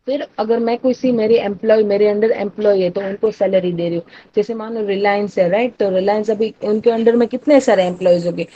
फिर अगर मैं किसी मेरी एम्प्लॉय, मेरे अंडर एम्प्लॉय है, तो उनको सैलरी दे रही हूँ। जैसे मानो रिलायंस है, राइट? तो रिलायंस अभी उनके अंडर में कितने सारे एम्प्लॉयज होंगे?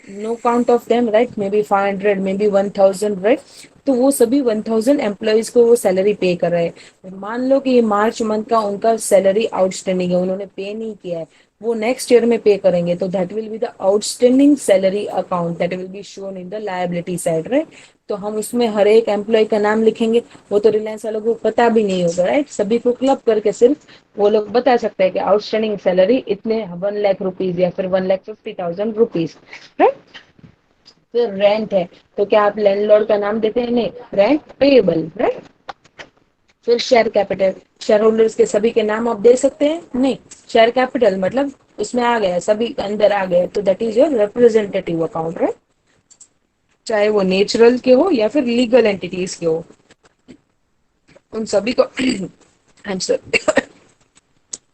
No count of them, right? Maybe 500, maybe 1000, right? तो वो सभी 1000 एम्प्लॉयज को वो सैलरी पे कर रहे हैं। मान लो कि ये मार्च मंथ का उनका सैलरी आउटस्टैंडिंग है, उन्होंने पे नहीं किया है, वो नेक्स्ट ईयर में पे करेंगे, तो that will be the outstanding salary account, that will be shown in the liability side, right? तो हम उसमें हर एक एम्प्लॉय का नाम लिखेंगे। वो तो रिलायंस वालों को पता भी नहीं होगा, राइट? सभी को क्लब करके सिर्फ वो लोग बता सकते हैं कि आउटस्टैंडिंग सैलरी इतने 1 लाख रुपीज या फिर 1,50,000 रुपीज, राइट? फिर रेंट है, तो क्या आप लैंडलॉर्ड का नाम देते हैं? नहीं, रेंट पेएबल, राइट? फिर शेयर कैपिटल, शेयर होल्डर्स के सभी के नाम आप दे सकते हैं? नहीं, शेयर कैपिटल मतलब उसमें आ गया, सभी अंदर आ गए, तो that is your representative account, right? चाहे वो नेचुरल के हो या फिर लीगल एंटिटीज के हो, उन सभी को आंसर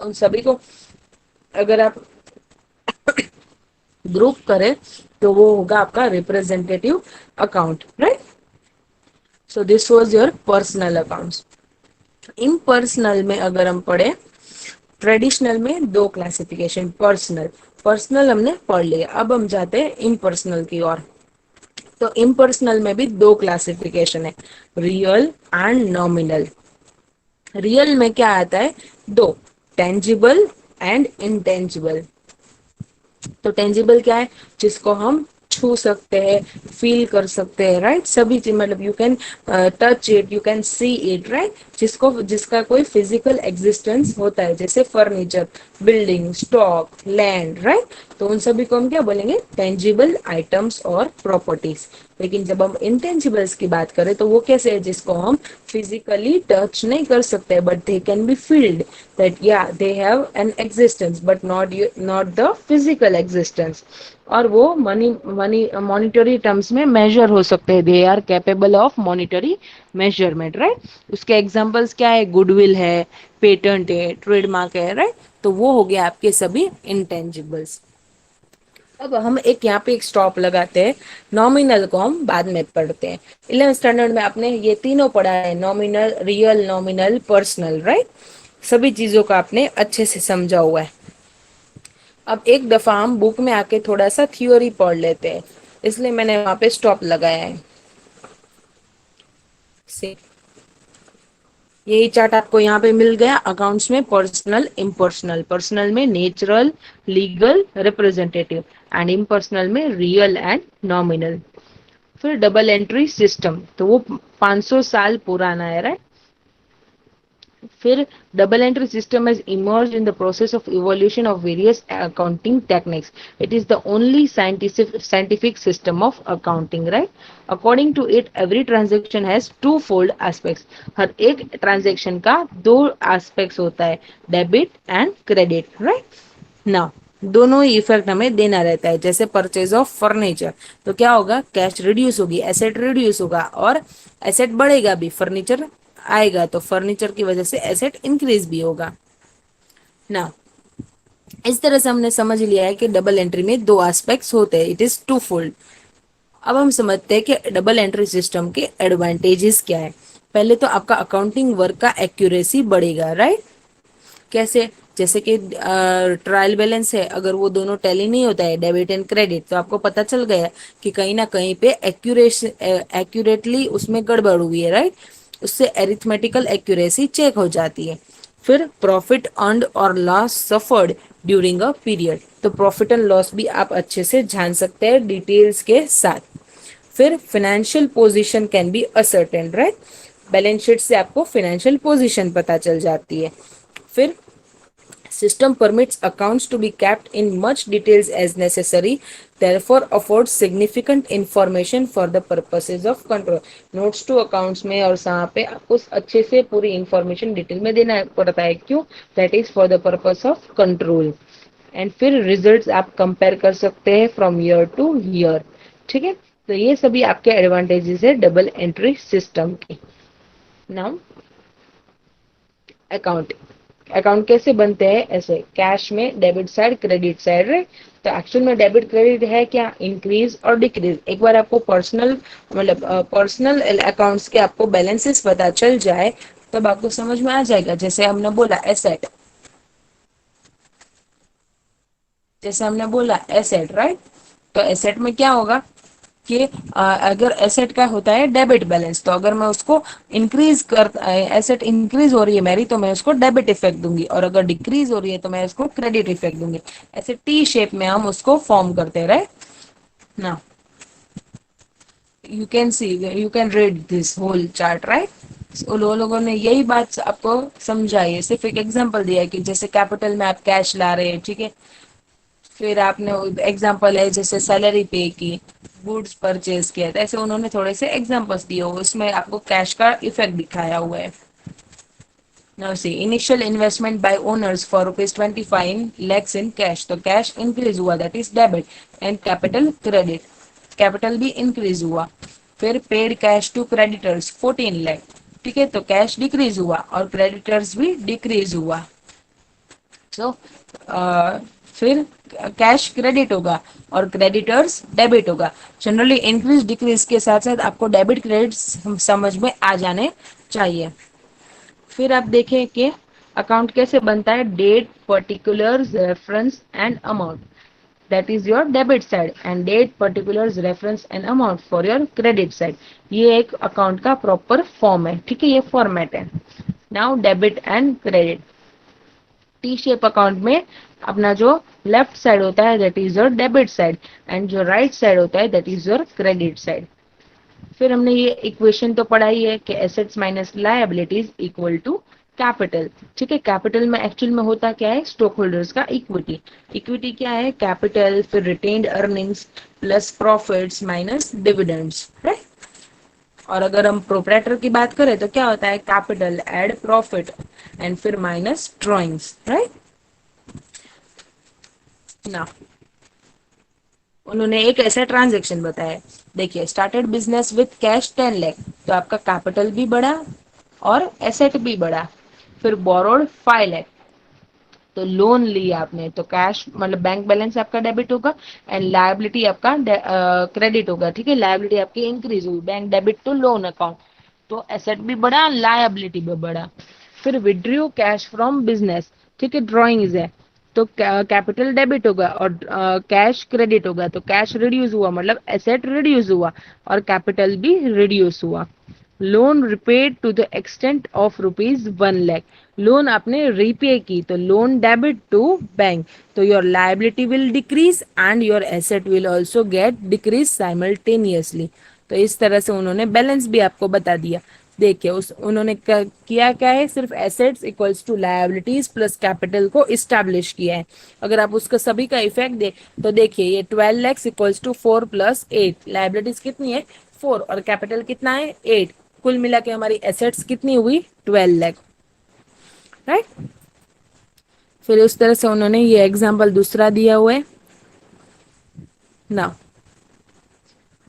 उन सभी को अगर आप ग्रुप करें, तो वो होगा आपका representative account, right? So this was your personal accounts. Impersonal में अगर हम पढ़े, ट्रेडिशनल में दो क्लासिफिकेशन, पर्सनल, पर्सनल हमने पढ़ लिया, अब हम जाते हैं इम्पर्सनल की ओर। तो इम्पर्सनल में भी दो क्लासिफिकेशन है, रियल एंड नॉमिनल। रियल में क्या आता है? दो, टेंजिबल एंड इनटेंजिबल। तो टेंजिबल क्या है? जिसको हम छू सकते हैं, फील कर सकते हैं, राइट? सभी चीज, मतलब you can touch it, you can see it, right? जिसको, जिसका कोई फिजिकल एग्जिस्टेंस होता है, जैसे furniture, building, stock, land, right? तो उन सभी को हम क्या बोलेंगे? टेंजिबल आइटम्स और प्रॉपर्टीज। लेकिन जब हम इंटेंजिबल्स की बात करें, तो वो कैसे है? जिसको हम फिजिकली टच नहीं कर सकते, but they can be felt, that या they have an existence but not the physical existence. और वो मनी मनी मॉनिटरी टर्म्स में मेजर हो सकते हैं, they are capable of monetary measurement, right? उसके एग्जांपल्स क्या है? गुडविल है, पेटेंट है, ट्रेडमार्क है, राइट? तो वो हो गया आपके सभी इंटेंजिबल्स। अब हम एक यहाँ पे एक स्टॉप लगाते हैं, नॉमिनल को हम बाद में पढ़ते हैं। 11th स्टैंडर्ड में आपने ये तीनों पढ़ा है, nominal, real, nominal, personal, right? सभी चीजों का आपने अच्छे से समझा हुआ है। अब एक दफा हम बुक में आके थोड़ा सा थ्योरी पढ़ लेते हैं, इसलिए मैंने वहां पे स्टॉप लगाया है। यही चार्ट आपको यहाँ पे मिल गया अकाउंट्स में, पर्सनल, इम्पर्सनल। पर्सनल में natural, legal, representative, and impersonal में रियल एंड नॉमिनल। फिर डबल एंट्री सिस्टम, तो वो 500 साल पुराना है, राइट? फिर double entry system has emerged in the process of evolution of various accounting techniques. It is the only scientific system of accounting, right? According to it, every transaction has two-fold aspects. हर एक transaction का दो aspects होता है, debit and credit, right? Now दोनों ही effect हमें देना रहता है। जैसे परचेज ऑफ फर्नीचर, तो क्या होगा? कैश रिड्यूस होगी, एसेट रिड्यूस होगा, और एसेट बढ़ेगा भी, फर्नीचर आएगा तो फर्नीचर की वजह से एसेट इंक्रीज भी होगा ना। इस तरह से हमने समझ लिया है कि डबल एंट्री में दो एस्पेक्ट्स होते हैं, इट इज टू फोल्ड। अब हम समझते हैं कि डबल एंट्री सिस्टम के एडवांटेजेस क्या है। पहले तो आपका अकाउंटिंग वर्क का एक्यूरेसी बढ़ेगा, राइट। कैसे? जैसे कि ट्रायल बैलेंस है, अगर वो दोनों टैली नहीं होता है, डेबिट एंड क्रेडिट, तो आपको पता चल गया कि कहीं ना कहीं पे एक्यूरेटली उसमें गड़बड़ हुई है, राइट। उससे एरिथमेटिकल एक्यूरेसी चेक हो जाती है। फिर प्रॉफिट अर्नड और loss suffered during a period, तो प्रॉफिट एंड लॉस भी आप अच्छे से जान सकते हैं डिटेल्स के साथ। फिर financial position can be ascertain, right. Balance sheet से आपको फाइनेंशियल पोजीशन पता चल जाती है। फिर system permits accounts to be kept in much details as necessary, therefore affords significant information for the purposes of control। notes to accounts में और यहाँ पे आपको अच्छे से पूरी इंफॉर्मेशन डिटेल में देना पड़ता है, क्यों? That is for the purpose of control. And फिर रिजल्ट्स आप कंपेयर कर सकते हैं फ्रॉम ईयर टू ईयर, ठीक है। तो ये सभी आपके एडवांटेजेस है डबल एंट्री सिस्टम के। नाउ अकाउंट, अकाउंट कैसे बनते हैं? ऐसे कैश में debit side credit side, right. तो एक्चुअल में डेबिट क्रेडिट है क्या? इंक्रीज और डिक्रीज। एक बार आपको पर्सनल मतलब पर्सनल अकाउंट्स के आपको बैलेंसेस पता चल जाए तब आपको समझ में आ जाएगा। जैसे हमने बोला एसेट, जैसे हमने बोला एसेट, राइट। तो एसेट में क्या होगा कि अगर एसेट का होता है डेबिट बैलेंस, तो अगर मैं उसको इंक्रीज कर एसेट इंक्रीज हो रही है मेरी, तो मैं उसको डेबिट इफेक्ट दूंगी, और अगर डिक्रीज हो रही है तो मैं उसको क्रेडिट इफेक्ट दूंगी। ऐसे टी शेप में हम उसको फॉर्म करते हैं, राइट ना। You can see, you can read this whole chart, right. उन लोगों ने यही बात आपको समझाई है, सिर्फ एक एग्जांपल दिया है कि जैसे कैपिटल में आप कैश ला रहे हैं, ठीक है। फिर आपने एग्जांपल है जैसे सैलरी पे की, गुड्स परचेज किया, तो ऐसे उन्होंने थोड़े से एग्जांपल्स दिए हुए, उसमें आपको कैश का इफेक्ट दिखाया हुआ है। Now see initial investment by owners for ₹25 lakhs in cash, तो कैश इंक्रीज हुआ, that is debit. And capital credit, capital भी इंक्रीज हुआ। फिर paid cash to creditors 14 lakh, ठीक है, तो कैश डिक्रीज हुआ और क्रेडिटर्स भी डिक्रीज हुआ। सो फिर कैश क्रेडिट होगा और क्रेडिटर्स डेबिट होगा। जनरली इंक्रीज डिक्रीज के साथ साथ आपको डेबिट क्रेडिट समझ में आ जाने चाहिए। फिर आप देखें कि अकाउंट कैसे बनता है। Date, particulars, reference and amount, that is your debit side, and date, particulars, reference and amount for your credit side. ये एक अकाउंट का प्रॉपर फॉर्म है, ठीक है, ये फॉर्मेट है। Now debit and credit, T shape account में अपना जो लेफ्ट साइड होता है that is your debit side, and जो राइट साइड होता है that is your credit side. फिर हमने ये इक्वेशन तो पढ़ाई है कि assets minus liabilities equal to capital, ठीक है। कैपिटल में एक्चुअल में होता क्या है? स्टॉक होल्डर्स का इक्विटी। इक्विटी क्या है? कैपिटल, फिर retained earnings plus profits minus dividends, right. और अगर हम प्रोप्राइटर की बात करें तो क्या होता है? कैपिटल एड प्रॉफिट एंड फिर माइनस ड्रॉइंग्स, राइट ना। उन्होंने एक ऐसा ट्रांजेक्शन बताया, देखिए, started business with cash 10 lakh, तो आपका कैपिटल भी बढ़ा और एसेट भी बढ़ा। फिर बोरोड 5 लाख, तो लोन लिया आपने, तो कैश मतलब बैंक बैलेंस आपका डेबिट होगा एंड लायबिलिटी आपका क्रेडिट होगा, ठीक है। लायबिलिटी आपकी इंक्रीज हुई, bank debit to loan account, तो एसेट भी बढ़ा, लायबिलिटी भी बढ़ा। फिर विड्रू कैश फ्रॉम बिजनेस, ठीक है, ड्रॉइंग्स है, तो कैपिटल डेबिट होगा और कैश क्रेडिट होगा, तो कैश रिड्यूस हुआ मतलब एसेट रिड्यूस हुआ और कैपिटल भी रिड्यूस हुआ। Loan repaid to the extent of ₹1 lakh, loan आपने रीपे की, तो लोन डेबिट टू बैंक, तो your liability will decrease and your asset will also get decrease simultaneously. तो इस तरह से उन्होंने बैलेंस भी आपको बता दिया। देखिए उस उन्होंने किया क्या है, सिर्फ assets equals to liabilities plus capital को इस्टेब्लिश किया है। अगर आप उसका सभी का इफेक्ट दे तो देखिए ये 12 lakhs इक्वल्स टू 4 + 8, लायबिलिटीज कितनी है? 4, और कैपिटल कितना है? 8। कुल मिला के हमारी एसेट्स कितनी हुई? 12 लाख, राइट। फिर उस तरह से उन्होंने ये एग्जाम्पल दूसरा दिया हुआ है ना।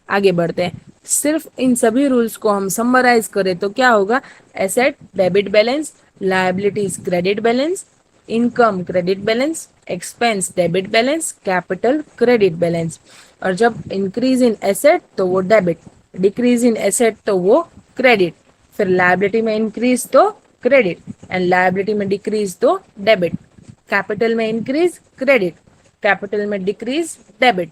आगे बढ़ते हैं। सिर्फ इन सभी रूल्स को हम समराइज करें तो क्या होगा, asset debit balance, liabilities credit balance, income credit balance, expense debit balance, capital credit balance. और जब इंक्रीज इन एसेट तो वो डेबिट, डिक्रीज इन एसेट तो वो क्रेडिट, फिर लायबिलिटी में इंक्रीज तो क्रेडिट एंड लायबिलिटी में डिक्रीज तो डेबिट, कैपिटल में इंक्रीज क्रेडिट, कैपिटल में डिक्रीज डेबिट,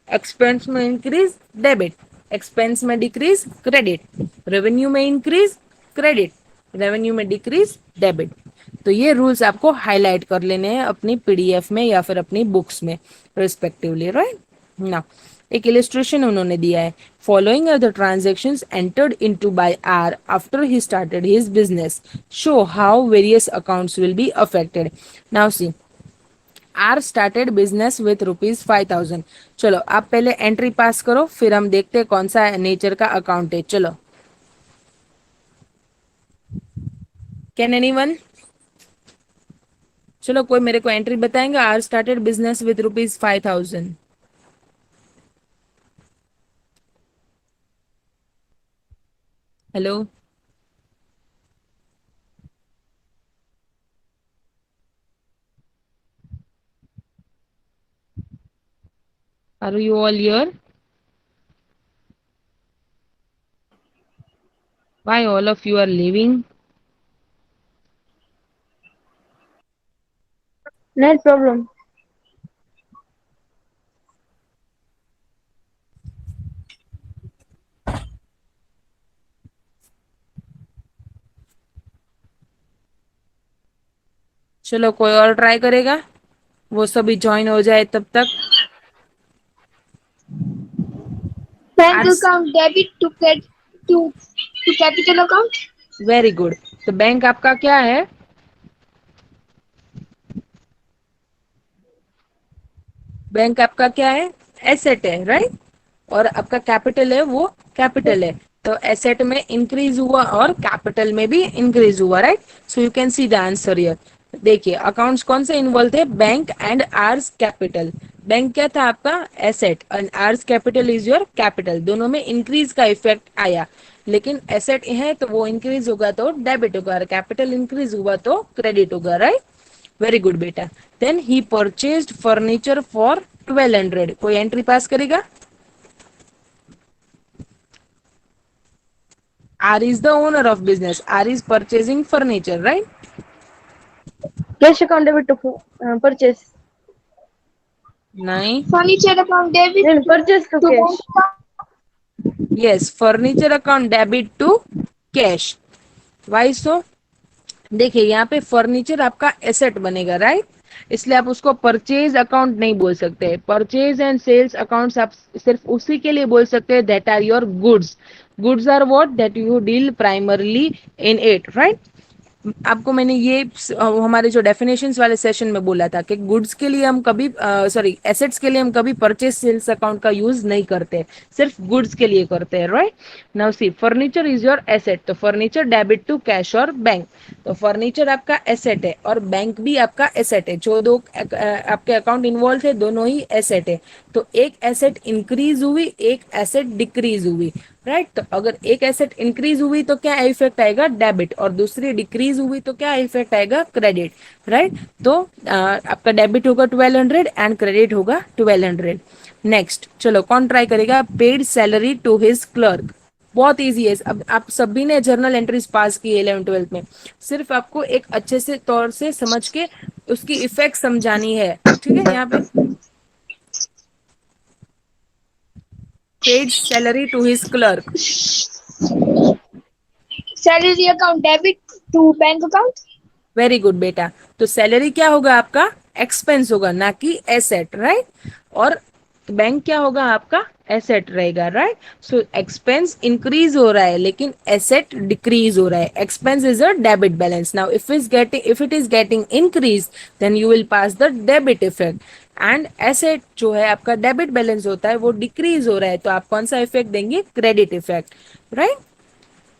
एक्सपेंस में इंक्रीज डेबिट, एक्सपेंस में डिक्रीज क्रेडिट, रेवेन्यू में इंक्रीज क्रेडिट, रेवेन्यू में डिक्रीज डेबिट। तो ये रूल्स आपको हाईलाइट कर लेने हैं अपनी पीडीएफ में या फिर अपनी बुक्स में रिस्पेक्टिवली, राइट ना। एक इलिस्ट्रेशन उन्होंने दिया है, following are the transactions entered into by R after he started his business, show how various accounts will be affected. Now see, R started business with ₹5,000। चलो आप पहले एंट्री पास करो, फिर हम देखते हैं कौन सा नेचर का अकाउंट है। चलो, कैन एनीवन, चलो कोई मेरे को एंट्री बताएंगे, R started business with ₹5,000। Hello, are you all here? Why all of you are leaving? Net problem. चलो कोई और ट्राई करेगा, वो सभी ज्वाइन हो जाए तब तक। Bank R, account debit to to capital account. Very good. तो बैंक आपका क्या है? बैंक आपका क्या है? एसेट है, राइट। और आपका कैपिटल है, वो कैपिटल है। तो एसेट में इंक्रीज हुआ और कैपिटल में भी इंक्रीज हुआ, राइट। So you can see the answer here. देखिए अकाउंट्स कौन से इन्वॉल्व थे, बैंक एंड आर्स कैपिटल। बैंक क्या था आपका? Asset, and R's capital is your capital. दोनों में इंक्रीज का इफेक्ट आया, लेकिन एसेट है तो वो इंक्रीज होगा तो डेबिट होगा, और कैपिटल इंक्रीज हुआ तो क्रेडिट होगा, राइट। वेरी गुड बेटा। Then he purchased furniture for 1200। कोई एंट्री पास करेगा? R is the owner of business. R is purchasing furniture, right? Cash account debit to purchase. नहीं। फर्नीचर अकाउंट डेबिट नहीं, purchase to to cash. Bank. Yes, furniture account debit to cash. Why so? देखिए यहाँ पे furniture आपका asset बनेगा, right. इसलिए आप उसको परचेज अकाउंट नहीं बोल सकते। परचेज एंड सेल्स अकाउंट्स आप सिर्फ उसी के लिए बोल सकते हैं that are your goods. Goods are what, that you deal primarily in it, right. आपको मैंने ये हमारे जो डेफिनेशंस वाले सेशन में बोला था कि गुड्स के लिए हम कभी, सॉरी, एसेट्स के लिए हम कभी परचेज सेल्स अकाउंट का यूज नहीं करते, सिर्फ गुड्स के लिए करते हैं, right. Now see, furniture is your asset, तो फर्नीचर डेबिट टू कैश और बैंक। तो फर्नीचर आपका एसेट है और बैंक भी आपका एसेट है। जो दो आपके अकाउंट इन्वॉल्व है दोनों ही एसेट है। तो एक एसेट इंक्रीज हुई, एक एसेट डिक्रीज हुई, राइट। तो अगर एक एसेट इंक्रीज हुई तो क्या इफेक्ट आएगा, डेबिट, और दूसरी डिक्रीज हुई तो क्या इफेक्ट आएगा, क्रेडिट, राइट। तो आपका डेबिट होगा 1200 एंड क्रेडिट होगा 1200। नेक्स्ट, चलो कौन ट्राई करेगा, paid salary to his clerk. बहुत इजी है। अब आप सभी ने जर्नल एंट्रीज पास की 11th-12th में, सिर्फ आपको एक अच्छे से तौर से समझ के उसकी इफेक्ट समझानी है, ठीक है। यहाँ पे paid salary to his clerk. Salary account debit to bank account. Very good बेटा। तो सैलरी क्या होगा आपका, एक्सपेंस होगा ना कि एसेट, राइट। और बैंक क्या होगा आपका, एसेट रहेगा, राइट। सो एक्सपेंस इंक्रीज हो रहा है लेकिन एसेट डिक्रीज हो रहा है। Expense is a debit balance. Now if it is getting increase then you will pass the debit effect, and asset जो है आपका डेबिट बैलेंस होता है वो डिक्रीज हो रहा है तो आप कौन सा इफेक्ट देंगे, क्रेडिट इफेक्ट, राइट।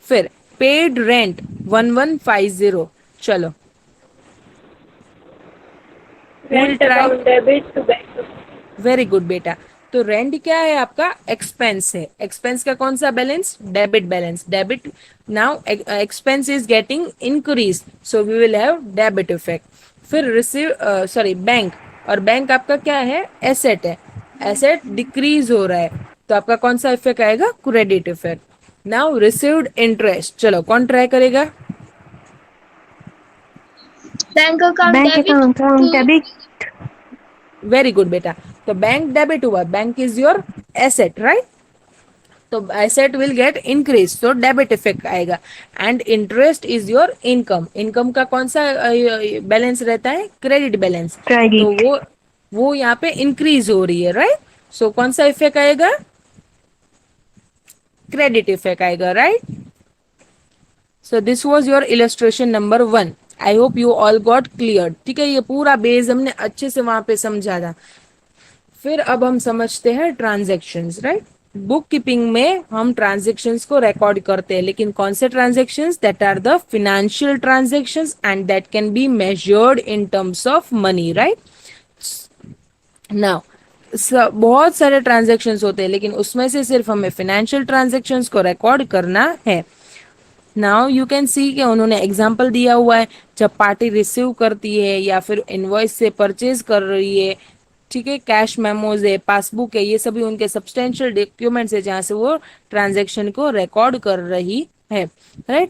फिर पेड रेंट 1150। चलो, who will rent try? Account debit to bank. Very good बेटा। तो रेंट क्या है आपका? एक्सपेंस है। एक्सपेंस का कौन सा balance? Debit balance. Debit, now expense is getting increase, so we will have debit effect. फिर रिसीव, सॉरी, बैंक, और बैंक आपका क्या है? एसेट है। एसेट डिक्रीज हो रहा है, तो आपका कौन सा इफेक्ट आएगा? Credit effect. Now received interest, चलो कौन ट्राई करेगा? Bank account bank debit to account debit. Very good बेटा। तो बैंक डेबिट हुआ, bank is your asset, right? तो एसेट विल गेट इंक्रीज, तो डेबिट इफेक्ट आएगा। And interest is your income. Income का कौन सा बैलेंस रहता है? Credit balance. तो क्रेडिट। वो यहाँ पे इंक्रीज हो रही है, राइट? सो कौन सा इफेक्ट आएगा? क्रेडिट इफेक्ट आएगा, right? So this was your illustration number 1। I hope you all got clear. ठीक है, ये पूरा बेस हमने अच्छे से वहां पे समझा था। फिर अब हम समझते हैं ट्रांजैक्शंस, राइट? बुक कीपिंग में हम ट्रांजैक्शंस को रिकॉर्ड करते हैं, लेकिन कौन से transactions? That are the financial transactions and that can be measured in terms of money, right? Now बहुत सारे ट्रांजैक्शंस होते हैं, लेकिन उसमें से सिर्फ हमें फिनेंशियल ट्रांजैक्शंस को रिकॉर्ड करना है। नाउ यू कैन सी कि उन्होंने एग्जाम्पल दिया हुआ है, जब पार्टी रिसीव करती है या फिर इनवॉइस से परचेज कर रही है, ठीक है, कैश मेमोज है, पासबुक है, ये सभी उनके सब्सटेंशियल डॉक्यूमेंट्स है जहां से वो ट्रांजैक्शन को रिकॉर्ड कर रही है, right?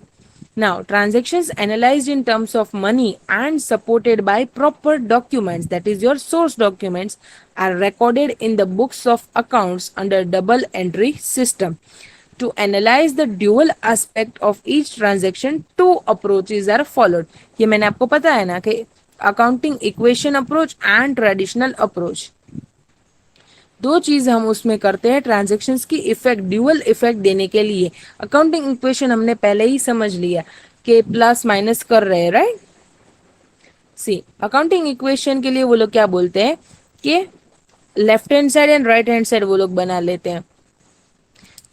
Now transactions analyzed in terms of money and supported by proper documents, that is your source documents, are recorded in the books of accounts under double entry system. To analyze the dual aspect of each transaction, two approaches are followed. ये मैंने आपको पता है ना कि accounting equation approach and traditional approach, दो चीज हम उसमें करते हैं ट्रांजैक्शंस की इफेक्ट, ड्यूअल इफेक्ट देने के लिए। अकाउंटिंग इक्वेशन हमने पहले ही समझ लिया कि प्लस माइनस कर रहे हैं, राइट? सी, अकाउंटिंग इक्वेशन के लिए वो लोग क्या बोलते हैं कि left hand side and right hand side वो लोग बना लेते हैं।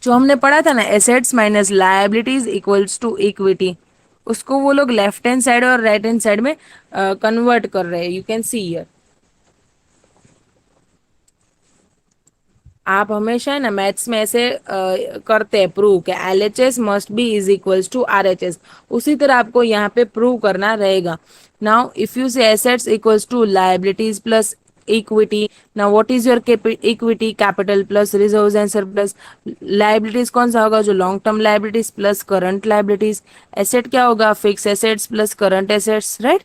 जो हमने पढ़ा था ना, assets minus liabilities equals to equity, उसको वो लोग लेफ्ट हैंड साइड और राइट हैंड साइड में कन्वर्ट कर रहे हैं। यू कैन सी हियर, आप हमेशा है ना मैथ्स में ऐसे करते हैं प्रूव कि LHS must be is equals to RHS, उसी तरह आपको यहाँ पे प्रूव करना रहेगा। Now if you say assets equals to liabilities plus equity, now what is your equity? Capital plus reserves and surplus. Liabilities कौन सा होगा? जो long term liabilities plus current liabilities. Asset क्या होगा? Fix assets plus current assets, right?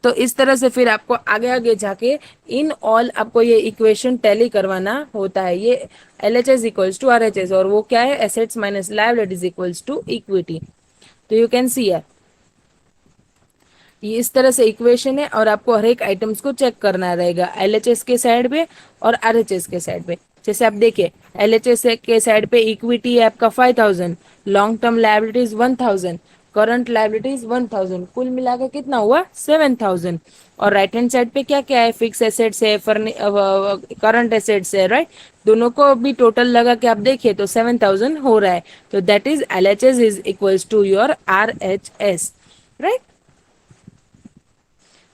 तो इस तरह से फिर आपको आगे आगे जाके इन ऑल आपको ये इक्वेशन टैली करवाना होता है। ये LHS इक्वल्स टू RHS, और वो क्या है? Assets minus liabilities equals to equity. तो यू कैन सी ये इस तरह से इक्वेशन है, और आपको हर एक आइटम्स को चेक करना रहेगा LHS के साइड पे और RHS के साइड पे। जैसे आप देखिए, LHS के साइड पे इक्विटी है आपका 5000, long term liabilities 1000, current liabilities 1000, कुल मिला के कितना हुआ? 7000। और राइट हैंड साइड पे क्या क्या है? फिक्स एसेट्स है, करंट एसेट्स है, राइट? दोनों को भी टोटल लगा के आप देखिए तो 7000 हो रहा है। तो that is LHS is equals to your RHS, right?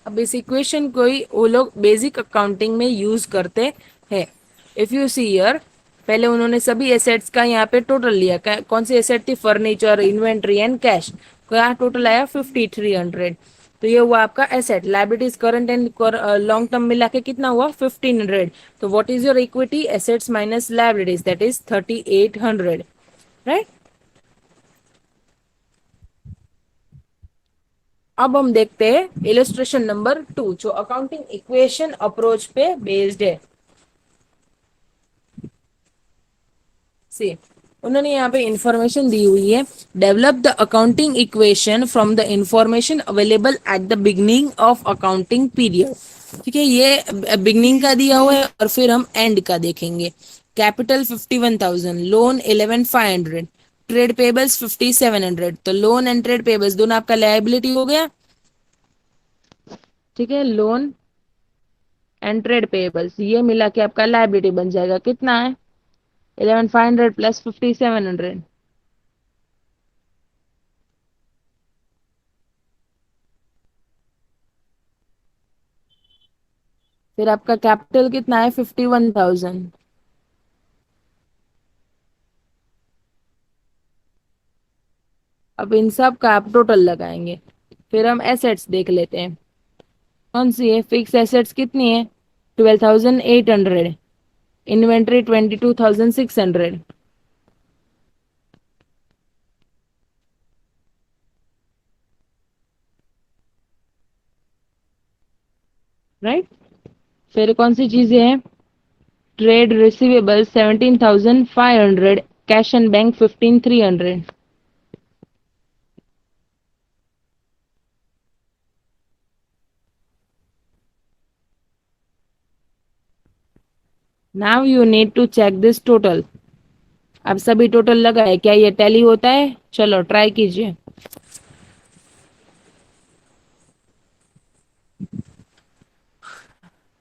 अब इस इक्वेशन को ही वो लोग बेसिक अकाउंटिंग में यूज करते हैं। इफ यू सी हियर, पहले उन्होंने सभी एसेट्स का यहाँ पे टोटल लिया। कौन सी एसेट थी? Furniture, inventory and cash. क्या टोटल आया? 5300। तो ये हुआ आपका asset. Liabilities current and long term मिला के कितना हुआ? 1500। तो what is your equity? Assets minus liabilities, that is 3800, right? अब हम देखते हैं इलस्ट्रेशन नंबर 2, जो अकाउंटिंग इक्वेशन अप्रोच पे बेस्ड है। सी, उन्होंने यहाँ पे इंफॉर्मेशन दी हुई है। Develop the accounting equation from the information available at the beginning of accounting period. ठीक है, ये बिगनिंग का दिया हुआ है, और फिर हम एंड का देखेंगे। Capital 51,000, loan 11,500, trade payables 5,700। तो लोन एंड ट्रेड पेबल्स दोनों आपका लायबिलिटी हो गया, ठीक है? लोन एंड ट्रेड पेबल्स ये मिला के आपका लायबिलिटी बन जाएगा। कितना है? 11,500 प्लस 5,700। फिर आपका कैपिटल कितना है? 51,000, अब इन सब का आप टोटल लगाएंगे। फिर हम एसेट्स देख लेते हैं, कौन सी है। फिक्स एसेट्स कितनी है, 12,800। इन्वेंट्री 22,600। राइट। फिर कौन सी चीजें हैं, trade receivable 17,500, cash and bank 15,300। Now you need to check this total. अब सभी टोटल लगाए, क्या ये टैली होता है? चलो ट्राई कीजिए।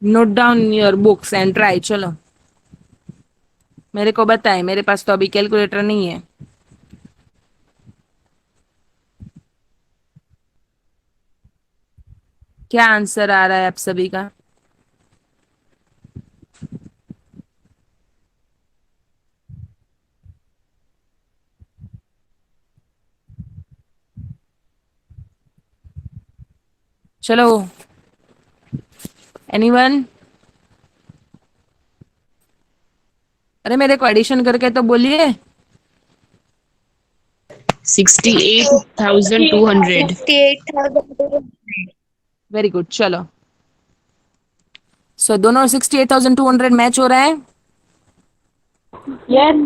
Note down your books and try. चलो मेरे को बताएं, मेरे पास तो अभी कैलकुलेटर नहीं है। क्या आंसर आ रहा है आप सभी का? चलो, एनीवन? अरे मेरे को एडिशन करके तो बोलिए। 68,200। 68,000। Very good. चलो, सो दोनों 68,200 मैच हो रहा है। Yes.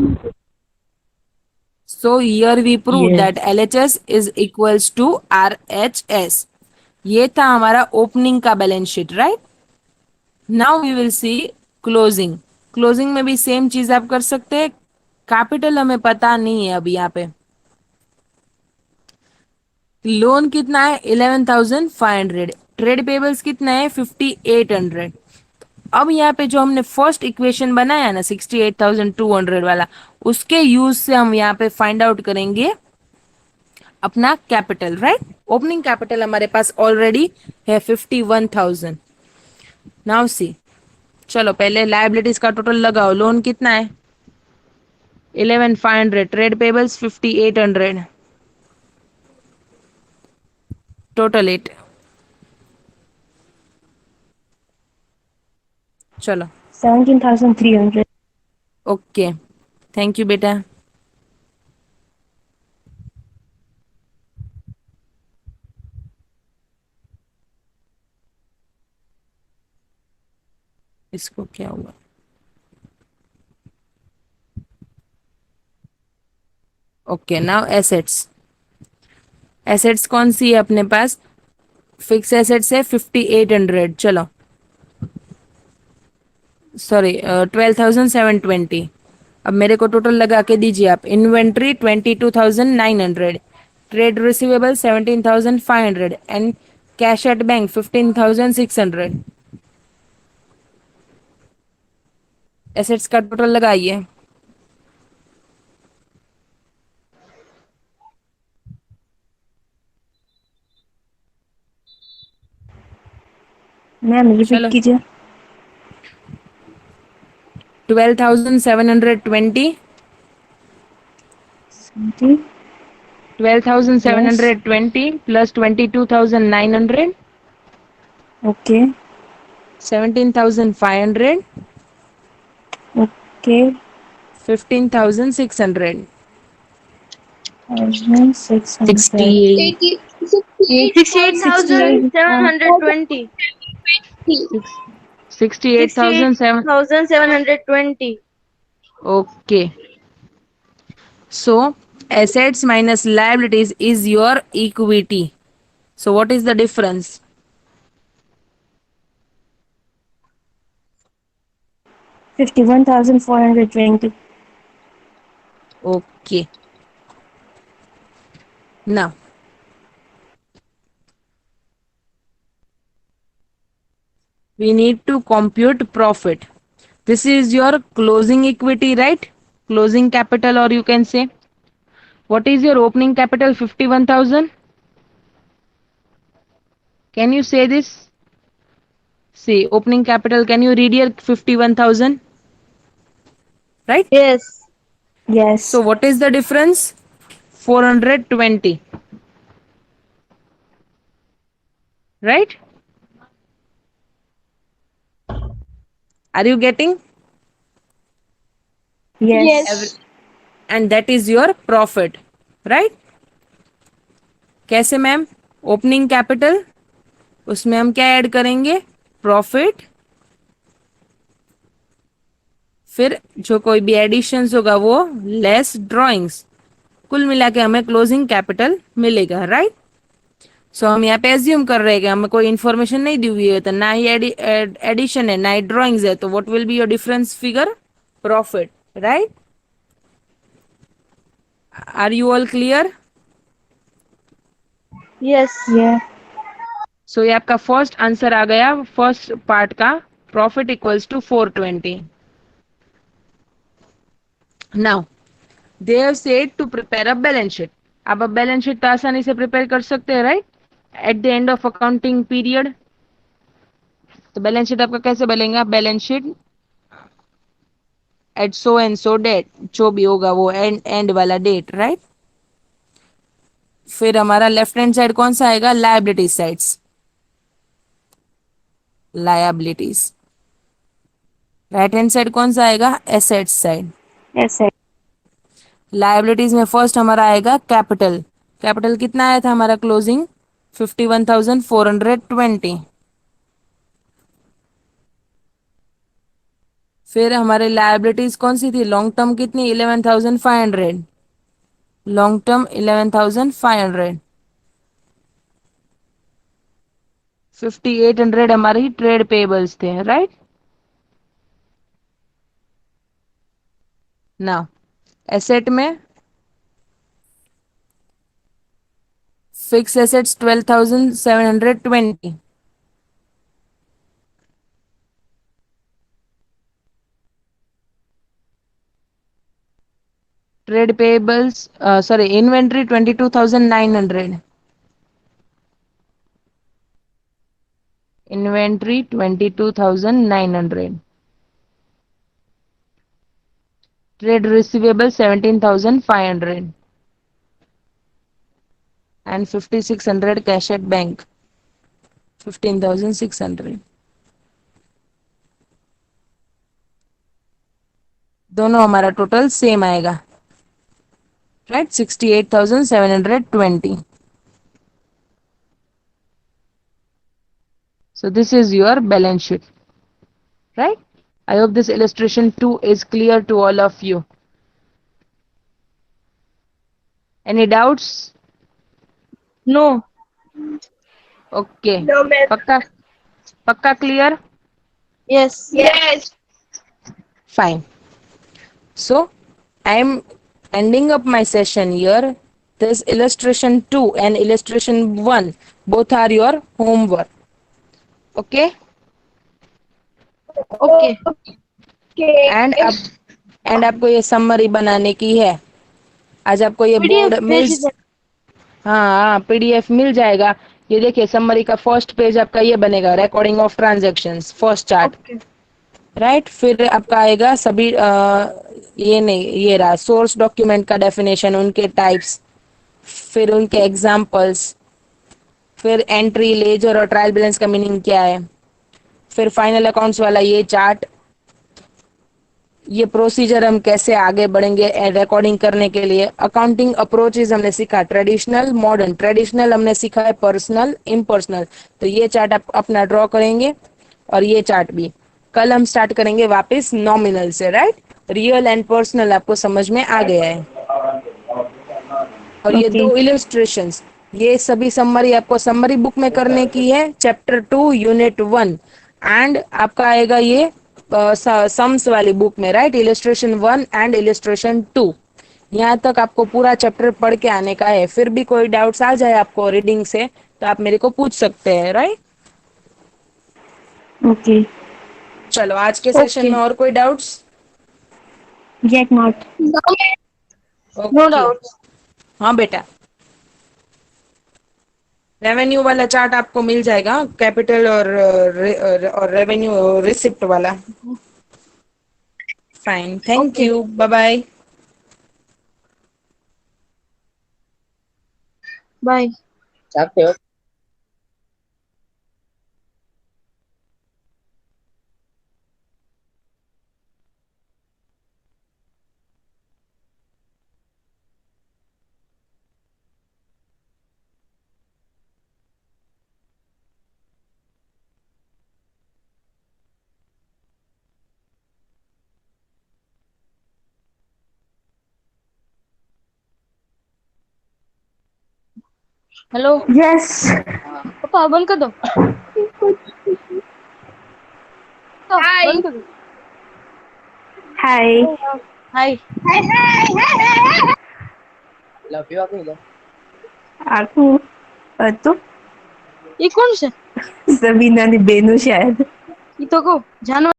So here we prove that Yes. LHS is equals to RHS. ये था हमारा ओपनिंग का balance sheet, right. Now we will see closing. Closing में भी सेम चीज आप कर सकते हैं। कैपिटल हमें पता नहीं है अभी यहाँ पे। लोन कितना है, 11,500। ट्रेड पेबल्स कितना है, 5,800। अब यहाँ पे जो हमने फर्स्ट इक्वेशन बनाया ना 68,200 वाला, उसके यूज से हम यहाँ पे फाइंड आउट करेंगे अपना कैपिटल, राइट। ओपनिंग कैपिटल हमारे पास ऑलरेडी है 51,000। नाउ सी, चलो पहले लायबिलिटीज का टोटल लगाओ। लोन कितना है, 11,500। Trade payables 5,800। टोटल 8। चलो 17,300. ओके, थैंक यू बेटा। इसको क्या हुआ? Okay, now assets. एसेट्स कौन सी है अपने पास, फिक्स एसेट्स है 5,800। चलो सॉरी, 12,720। अब मेरे को टोटल लगा के दीजिए आप। Inventory 22,900, trade receivable 17,500 and cash at bank 15,600। Assets का टोटल लगाइए। मैम रिपीट चलो, कीजिए. 12,720, Seventy. Plus. 12,720 plus 22,900, Okay. 17,500, Okay. 15,600। 1,600. 68. 68,000. 68,720. 68,007। 68,720. Okay. So assets minus liabilities is your equity. So what is the difference? 51,420. Okay. Now we need to compute profit. This is your closing equity, right? Closing capital, or you can say, what is your opening capital? 51,000. Can you say this? See, opening capital, can you read here 51,000? Right? Yes. So Yes. what is the difference? 420, right? Are you getting? Yes. Yes. And that is your profit, right? कैसे ma'am? Opening capital, उसमें हम क्या add करेंगे? Profit, फिर जो कोई भी editions होगा वो लेस ड्राइंग्स, कुल मिला के हमें क्लोजिंग कैपिटल मिलेगा, राइट? सो हम यहाँ पे एज्यूम कर रहे हैं कि हमें कोई इन्फॉर्मेशन नहीं दी हुई है, तो ना ही एडिशन है ना ही ड्राइंग्स है, तो what will be your difference figure? Profit, right? Are you all clear? Yes. Yeah. So ये आपका फर्स्ट आंसर आ गया, फर्स्ट पार्ट का, profit equals to 420। Now they have said to prepare a balance sheet. अब balance sheet तो आसानी से prepare कर सकते हैं, right? At the end of accounting period. तो बैलेंस शीट आपका कैसे बनेगा? Balance sheet at so and so date, जो भी होगा वो एंड एंड वाला डेट, राइट? फिर हमारा लेफ्ट हैंड साइड कौन सा आएगा? Liabilities sides, liabilities. Right hand side कौन सा आएगा? Assets side. Yes, sir. Liabilities में फर्स्ट हमारा आएगा कैपिटल। कैपिटल कितना आया था हमारा क्लोजिंग? 51,420। फिर हमारे लायबिलिटीज कौन सी थी? लॉन्ग टर्म कितनी? 11,500। Long term 11,500। 5,800 हमारी ट्रेड पेबल्स थे, राइट? नाउ एसेट में fix assets 12,720। Trade payables, sorry, inventory 22,900। Inventory 22,900। Trade receivable 17,500 and 5,600 cash at bank 15,600। दोनों हमारा टोटल सेम आएगा, right? 68,720। So this is your balance sheet, right? I hope this illustration 2 is clear to all of you. Any doubts? No. Okay. No, ma'am. पक्का? पक्का clear? Yes. Yes. Fine. So I am ending up my session here. This illustration 2 and illustration 1 both are your homework. Okay? Okay. Okay. And अब and आपको ये summary बनाने की है। आज आपको ये बोर्ड PDF मिल, भेज दीजिए। हाँ हाँ, पीडीएफ मिल जाएगा। ये देखिए समरी का फर्स्ट पेज आपका ये बनेगा, recording of transactions, first chart, Okay. Right? फिर आपका आएगा सभी ये नहीं, ये रहा सोर्स डॉक्यूमेंट का डेफिनेशन, उनके टाइप्स, फिर उनके एग्जांपल्स, फिर एंट्री, लेजर और ट्रायल बैलेंस का मीनिंग क्या है, फिर फाइनल अकाउंट्स वाला ये चार्ट, ये प्रोसीजर हम कैसे आगे बढ़ेंगे रिकॉर्डिंग करने के लिए। अकाउंटिंग अप्रोचेज हमने सीखा, ट्रेडिशनल, मॉडर्न। ट्रेडिशनल हमने सीखा है पर्सनल, इम्पर्सनल। तो ये चार्ट आप अपना ड्रॉ करेंगे और ये चार्ट भी। कल हम स्टार्ट करेंगे वापस नॉमिनल से, राइट? रियल एंड पर्सनल आपको समझ में आ गया है। और ये Okay. दो इलस्ट्रेशंस, ये सभी समरी आपको समरी बुक में करने की है, चैप्टर 2 यूनिट 1। एंड आपका आएगा ये सम्स वाली बुक में, राइट? Illustration 1 and illustration 2। यहाँ तक आपको पूरा चैप्टर पढ़ के आने का है। फिर भी कोई डाउट्स आ जाए आपको रीडिंग से तो आप मेरे को पूछ सकते हैं, राइट? Okay. चलो, आज के सेशन में Okay. और कोई doubts? Yet not. No, ma'am. No okay. doubts. हाँ बेटा, रेवेन्यू वाला चार्ट आपको मिल जाएगा, कैपिटल और रेवेन्यू रिसिप्ट वाला। Fine, thank Okay. You, bye bye. Bye. જાગતે વખતે हेलो यस पापा बंद कर दो, तो Hi. बंद कर दो. हाय हाय. Hi, hi, hi, hi. Love you આપી દો. આખું હતું ये कौन से? સબીનાની બેનું શાયદ ये तो को जानवर